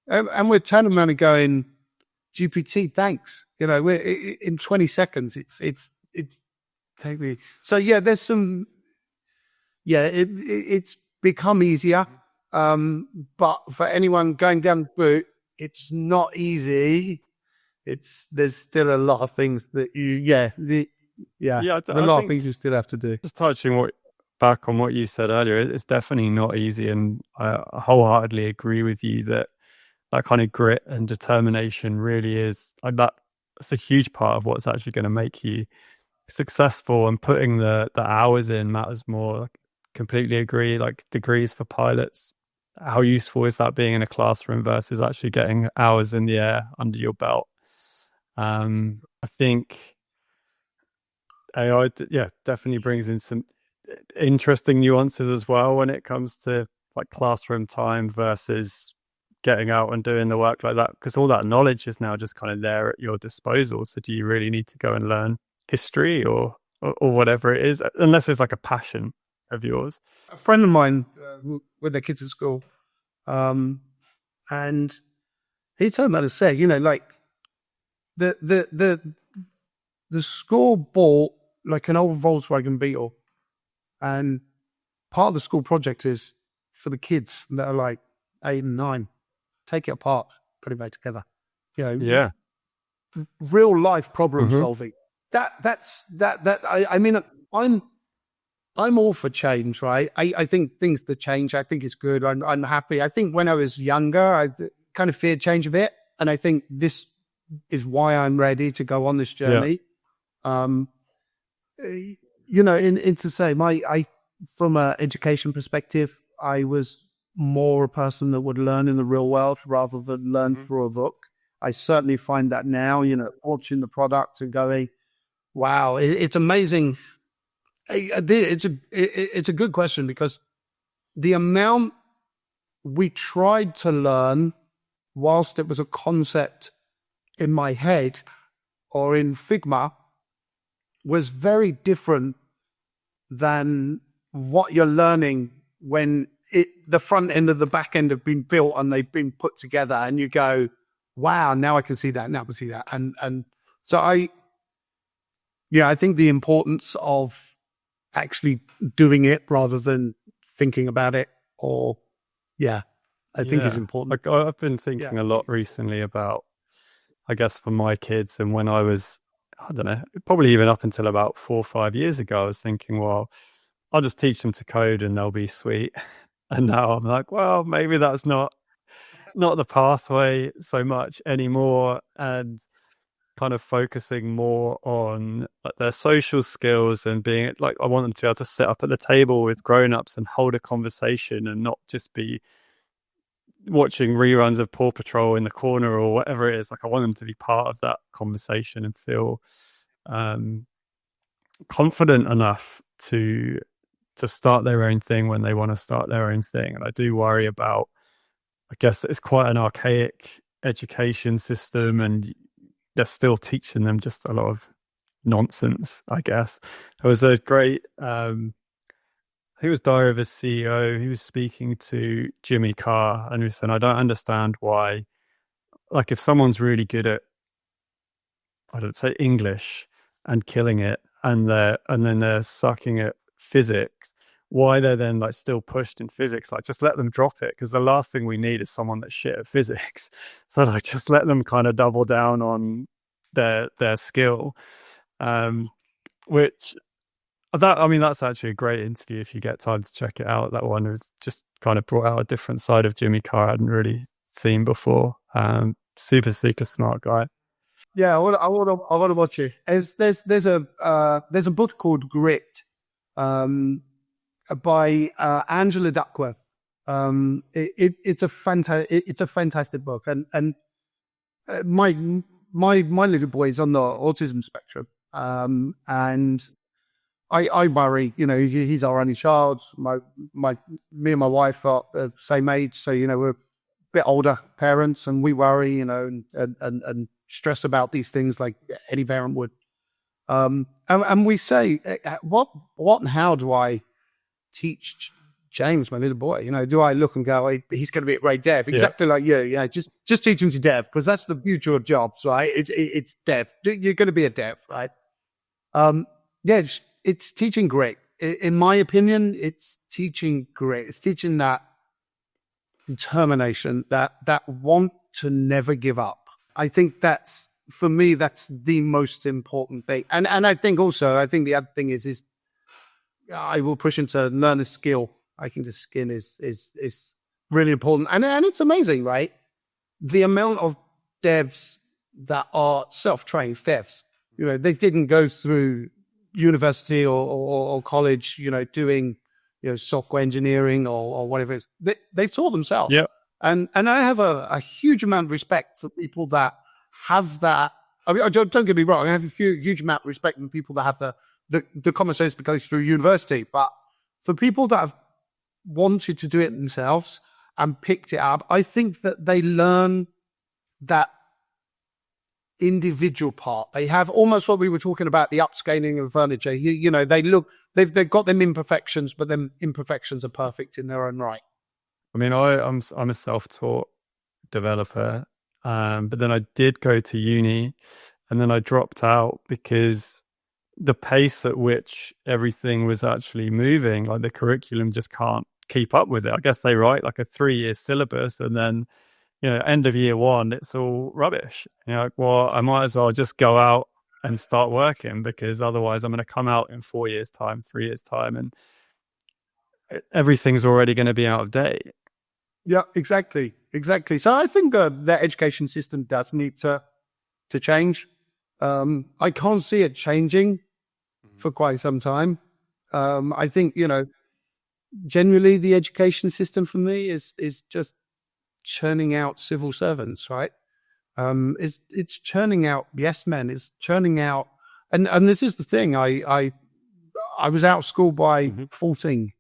And we're turning around and going, GPT, thanks. In 20 seconds, it's take me. So yeah, there's some, it's become easier. But for anyone going down the route, it's not easy. There's still a lot of things that there's a lot of things you still have to do. Just touching back on what you said earlier, it's definitely not easy, and I wholeheartedly agree with you that kind of grit and determination really is that's a huge part of what's actually going to make you successful, and putting the hours in matters more. Completely agree. Like degrees for pilots, how useful is that being in a classroom versus actually getting hours in the air under your belt? I think AI definitely brings in some interesting nuances as well when it comes to like classroom time versus getting out and doing the work like that, because all that knowledge is now just kind of there at your disposal. So do you really need to go and learn history or whatever it is, unless it's like a passion of yours? A friend of mine with their kids at school, and he told me to say, like the school bought like an old Volkswagen Beetle, and part of the school project is for the kids that are like 8 and 9, take it apart, put it back together. Real life problem solving. I mean, I'm all for change, right? I think things that change, I think it's good. I'm happy. I think when I was younger, I kind of feared change a bit, and I think this is why I'm ready to go on this journey. To say from an education perspective, I was more a person that would learn in the real world rather than learn through a book. I certainly find that now, watching the product and going, wow, it's amazing. It's a good question, because the amount we tried to learn whilst it was a concept in my head or in Figma was very different than what you're learning when the front end of the back end have been built and they've been put together, and you go, wow, now I can see that, now I can see that. And so I think the importance of actually doing it rather than thinking about it, I think is important. Like I've been thinking a lot recently about, I guess, for my kids, and when I was, I don't know, probably even up until about 4 or 5 years ago, I was thinking, well, I'll just teach them to code and they'll be sweet. And now I'm like, well, maybe that's not the pathway so much anymore, and kind of focusing more on like their social skills and being like, I want them to be able to sit up at the table with grown-ups and hold a conversation and not just be watching reruns of Paw Patrol in the corner or whatever it is. Like I want them to be part of that conversation and feel confident enough to start their own thing when they want to start their own thing. And I do worry about, I guess it's quite an archaic education system, and they're still teaching them just a lot of nonsense, I guess. There was a great, I think it was Diary of a CEO, he was speaking to Jimmy Carr, and he was saying, I don't understand why, like if someone's really good at, I don't say English and killing it, and then they're sucking at physics, why they're then like still pushed in physics. Like just let them drop it, because the last thing we need is someone that's shit at physics. So like just let them kind of double down on their skill, which that's actually a great interview if you get time to check it out. That one was just kind of brought out a different side of Jimmy Carr I hadn't really seen before. Super smart guy. Yeah, I want to watch it. There's a book called Grit, by Angela Duckworth. It's a fantastic book, and my little boy is on the autism spectrum, and I worry. He's our only child. Me and my wife are the same age, so we're a bit older parents, and we worry, and stress about these things like any parent would. And we say, what and how do I teach James, my little boy, do I look and go, "Hey, he's going to be a great dev?" Exactly like you. Just teach him to dev, because that's the future of jobs, right? It's dev. You're going to be a dev, right? It's teaching great. In my opinion, it's teaching great. It's teaching that determination, that want to never give up. I think that's, for me, that's the most important thing. And I think the other thing is I will push him to learn a skill. I think the skin is really important. And it's amazing, right? The amount of devs that are self-trained devs, they didn't go through university or college, doing, software engineering or whatever it is. They've taught themselves. Yeah. And I have a huge amount of respect for people that have that. I mean, don't get me wrong. I have a huge amount of respect for people that have the common sense to go through university. But for people that have wanted to do it themselves and picked it up, I think that they learn that individual part. They have almost what we were talking about, the upscaling of furniture. They've got them imperfections, but them imperfections are perfect in their own right. I mean, I'm a self-taught developer, but then I did go to uni, and then I dropped out because the pace at which everything was actually moving, like the curriculum just can't keep up with it. I guess they write like a 3-year syllabus, and then end of year 1, it's all rubbish. Well, I might as well just go out and start working, because otherwise I'm going to come out in 4 years' time, 3 years' time, and everything's already going to be out of date. Yeah, exactly. So I think the education system does need to change. I can't see it changing for quite some time. I think, generally the education system for me is just churning out civil servants, right? It's churning out yes men. It's churning out, and this is the thing. I was out of school by 14.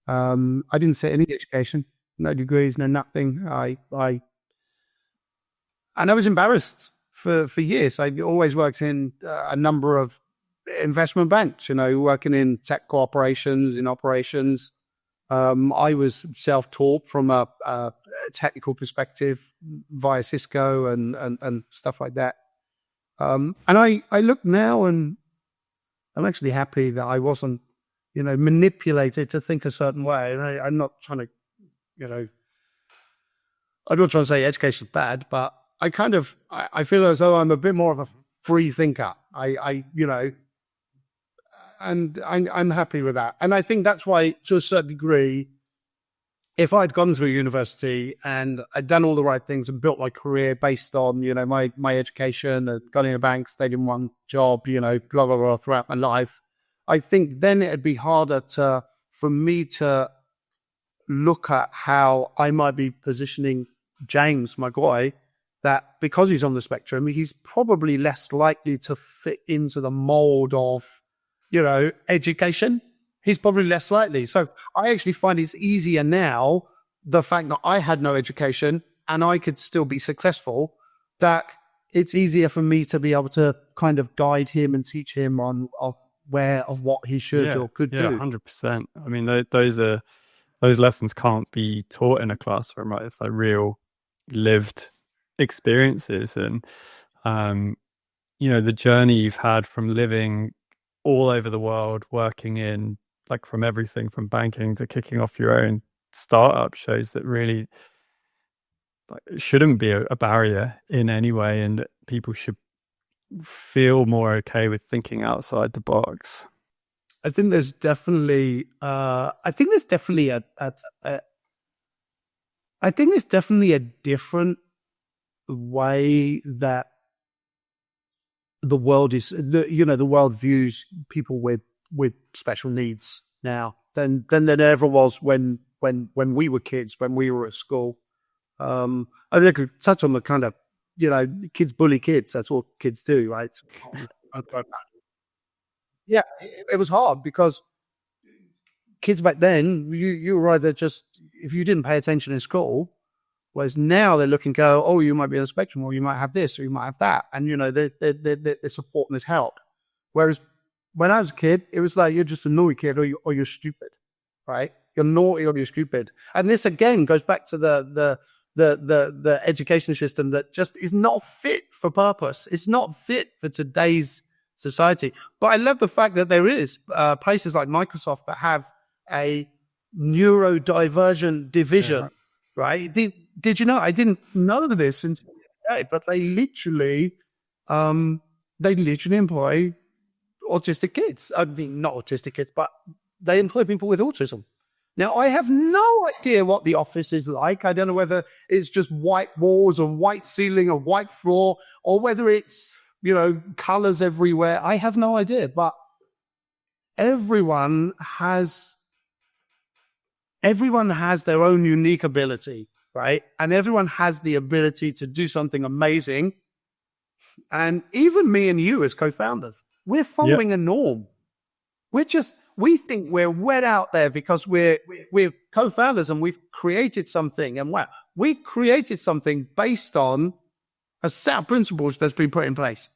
I didn't say any education, no degrees, no nothing. And I was embarrassed for years. I always worked in a number of investment banks, working in tech corporations, in operations. I was self-taught from a technical perspective via Cisco and stuff like that. And I look now, and I'm actually happy that I wasn't, manipulated to think a certain way. And I'm not trying to, I'm not trying to say education's bad, but I feel as though I'm a bit more of a free thinker. And I'm happy with that. And I think that's why, to a certain degree, if I'd gone through university and I'd done all the right things and built my career based on, my education, and got in a bank, stayed in one job, blah, blah, blah, throughout my life, I think then it'd be harder for me to look at how I might be positioning James, my boy, that because he's on the spectrum, he's probably less likely to fit into the mold of, education. He's probably less likely. So I actually find it's easier now, the fact that I had no education and I could still be successful, that it's easier for me to be able to kind of guide him and teach him on what he should or could do. 100%. I mean, those lessons can't be taught in a classroom, right? It's like real lived experiences. And, the journey you've had from living all over the world, working in, like, from everything from banking to kicking off your own startup, shows that really it shouldn't be a barrier in any way, and that people should feel more okay with thinking outside the box. I think there's definitely a different way that the world the world views people with special needs now than there ever was when we were kids, when we were at school. I mean, I could touch on the kind of, kids bully kids. That's what kids do, right? Yeah, it was hard because kids back then, you were either just, if you didn't pay attention in school, whereas now they're looking, go, oh, you might be on the spectrum, or you might have this, or you might have that. And, they're supporting this help. Whereas when I was a kid, it was like, you're just a naughty kid, or you're stupid, right? You're naughty or you're stupid. And this again goes back to the education system that just is not fit for purpose. It's not fit for today's society. But I love the fact that there is places like Microsoft that have a neurodivergent division, right? Did you know? I didn't know this until today, but they literally employ autistic kids. I mean, not autistic kids, but they employ people with autism. Now, I have no idea what the office is like. I don't know whether it's just white walls or white ceiling or white floor, or whether it's, colors everywhere. I have no idea, but everyone has their own unique ability, right? And everyone has the ability to do something amazing. And even me and you as co-founders, we're following a norm. We think we're wet out there because we're co-founders and we've created something. And we created something based on a set of principles that's been put in place.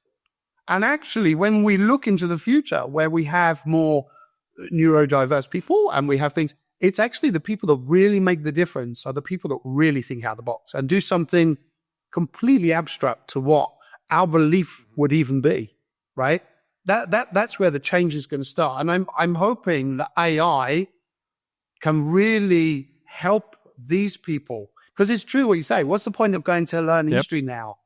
And actually, when we look into the future where we have more neurodiverse people and we have things, it's actually the people that really make the difference are the people that really think out of the box and do something completely abstract to what our belief would even be, right? That's where the change is going to start. And I'm hoping that AI can really help these people. Because it's true what you say. What's the point of going to learn history now?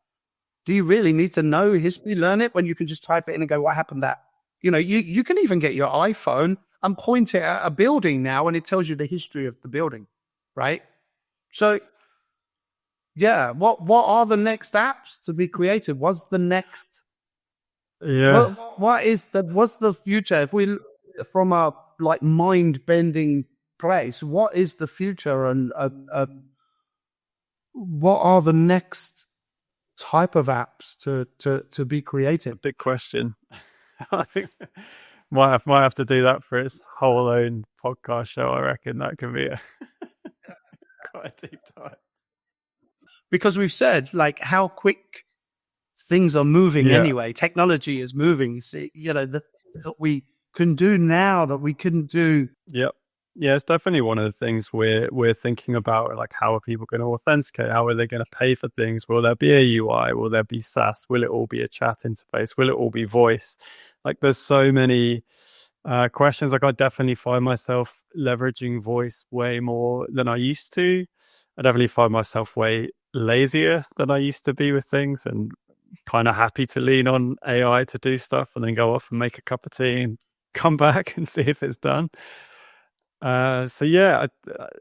Do you really need to know history, learn it, when you can just type it in and go, what happened that? You can even get your iPhone and point it at a building now and it tells you the history of the building, right? So, yeah, what are the next apps to be created? What's the next... Yeah. What's the future? If we, from a mind-bending place, what is the future, and what are the next type of apps to be created? It's a big question. I think might have to do that for its whole own podcast show. I reckon that can be quite a deep dive. Because we've said how quick things are moving anyway. Technology is moving. See, that we can do now that we couldn't do. Yep. Yeah, it's definitely one of the things we're thinking about, how are people going to authenticate? How are they going to pay for things? Will there be a UI? Will there be SaaS? Will it all be a chat interface? Will it all be voice? There's so many questions. I definitely find myself leveraging voice way more than I used to. I definitely find myself way lazier than I used to be with things, and kind of happy to lean on AI to do stuff and then go off and make a cup of tea and come back and see if it's done. So yeah,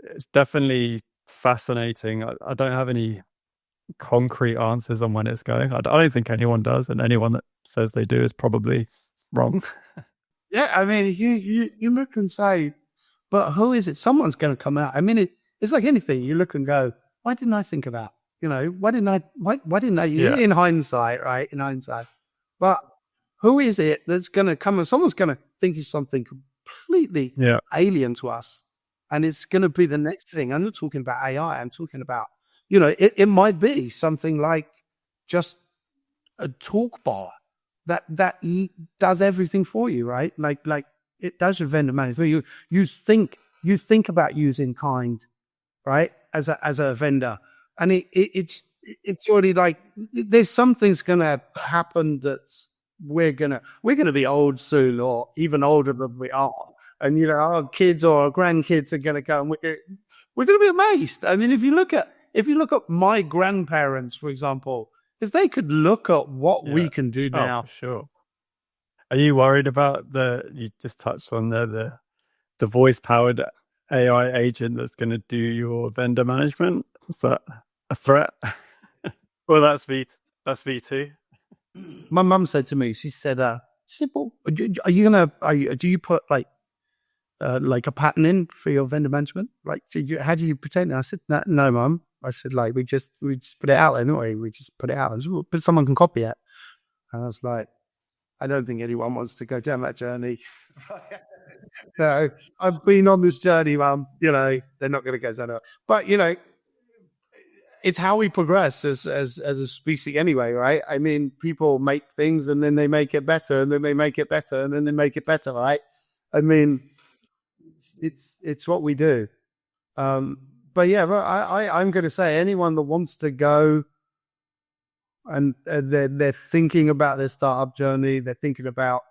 it's definitely fascinating. I don't have any concrete answers on when it's going. I don't think anyone does, and anyone that says they do is probably wrong. Yeah, I mean, you look and say, but who is it? Someone's going to come out. I mean, it's like anything. You look and go, why didn't I think of that? Why didn't I? In hindsight, right? In hindsight. But who is it that's going to come, and someone's going to think of something completely alien to us, and it's going to be the next thing. I'm not talking about AI. I'm talking about, it might be something like just a talk bar that does everything for you, right? Like it does your vendor management. You think about using Kind, right? As a vendor. And it's already there's something's gonna happen that's we're gonna be old soon, or even older than we are, and our kids or our grandkids are gonna go, and we're gonna be amazed. I mean, if you look at my grandparents, for example, if they could look at what we can do now, for sure. Are you worried about you just touched on the voice powered AI agent that's going to do your vendor management? Is that a threat? Well, that's V2. My mum said to me, she said, well, are you gonna? Do you put a pattern in for your vendor management? How do you protect it? I said, no, Mum. I said, we just put it out there, don't we? We just put it out, but someone can copy it. And I was like, I don't think anyone wants to go down that journey. No, I've been on this journey, Mum. They're not going to go down that. But it's how we progress as a species anyway, right? I mean, people make things and then they make it better, and then they make it better, and then they make it better, right? I mean, it's what we do. But yeah, I'm going to say anyone that wants to go and they're thinking about their startup journey, they're thinking about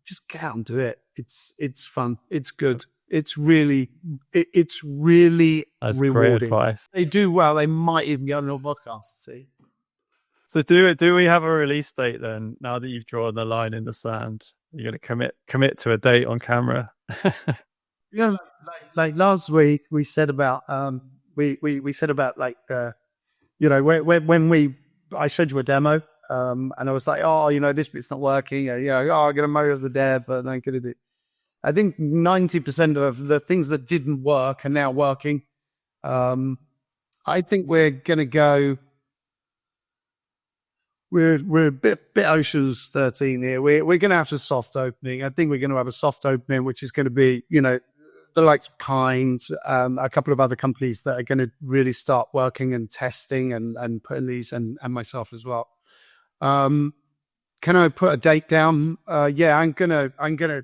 just get out and do it. It's fun. It's good. It's really That's rewarding. Great advice. They do well. They might even get on your podcast. See. So do we have a release date then? Now that you've drawn the line in the sand, you're going to commit to a date on camera. Like last week we said about we said about like when I showed you a demo and I was like, this bit's not working. I'm going to mow the dev, but I'm going to do. I think 90% of the things that didn't work are now working. I think we're going to go. We're a bit Ocean's 13 here. We're going to have a soft opening. I think we're going to have a soft opening, which is going to be, the likes of Kind, a couple of other companies that are going to really start working and testing and putting these and myself as well. Can I put a date down? Yeah, I'm gonna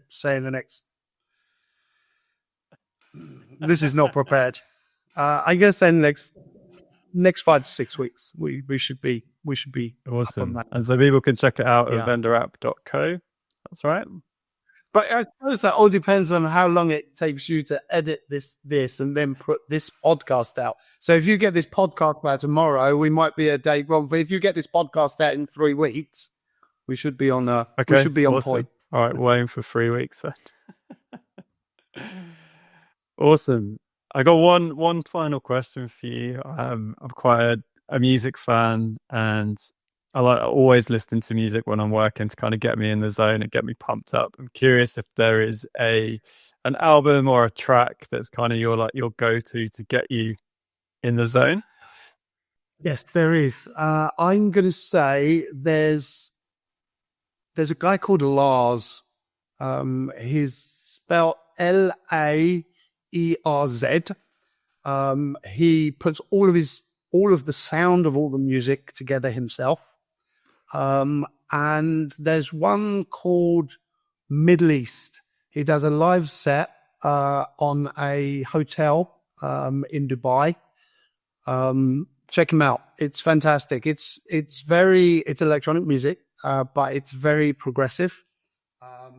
say in the next. This is not prepared. I'm gonna say in the next 5 to 6 weeks, we should be awesome. Up on that. And so people can check it out at vendораpp.co. That's right. But I suppose that all depends on how long it takes you to edit this and then put this podcast out. So if you get this podcast out tomorrow, we might be a day wrong. But if you get this podcast out in 3 weeks, we should be on we should be on awesome. point. All right, we'll aim for 3 weeks then. Awesome. I got one final question for you. I'm quite a music fan, and I always listening to music when I'm working to kind of get me in the zone and get me pumped up. I'm curious if there is an album or a track that's kind of your go-to to get you in the zone. Yes, there is. I'm going to say there's a guy called Lars. He's spelled Laerz. He puts all of the sound of all the music together himself. And there's one called Middle East. He does a live set on a hotel in Dubai. Check him out. It's fantastic. It's electronic music, but it's very progressive.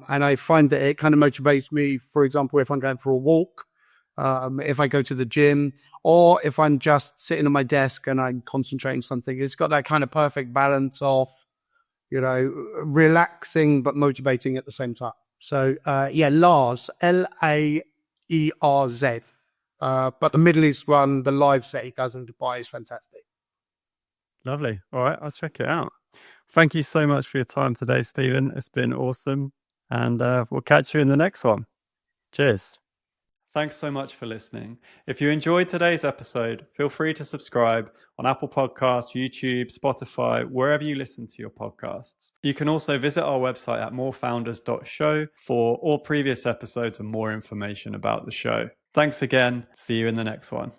And I find that it kind of motivates me, for example, if I'm going for a walk, if I go to the gym, or if I'm just sitting at my desk and I'm concentrating on something. It's got that kind of perfect balance of, relaxing but motivating at the same time. So, Lars, Laerz. But the Middle East one, the live set he does in Dubai is fantastic. Lovely. All right, I'll check it out. Thank you so much for your time today, Stephen. It's been awesome. And we'll catch you in the next one. Cheers. Thanks so much for listening. If you enjoyed today's episode, feel free to subscribe on Apple Podcasts, YouTube, Spotify, wherever you listen to your podcasts. You can also visit our website at morefounders.show for all previous episodes and more information about the show. Thanks again. See you in the next one.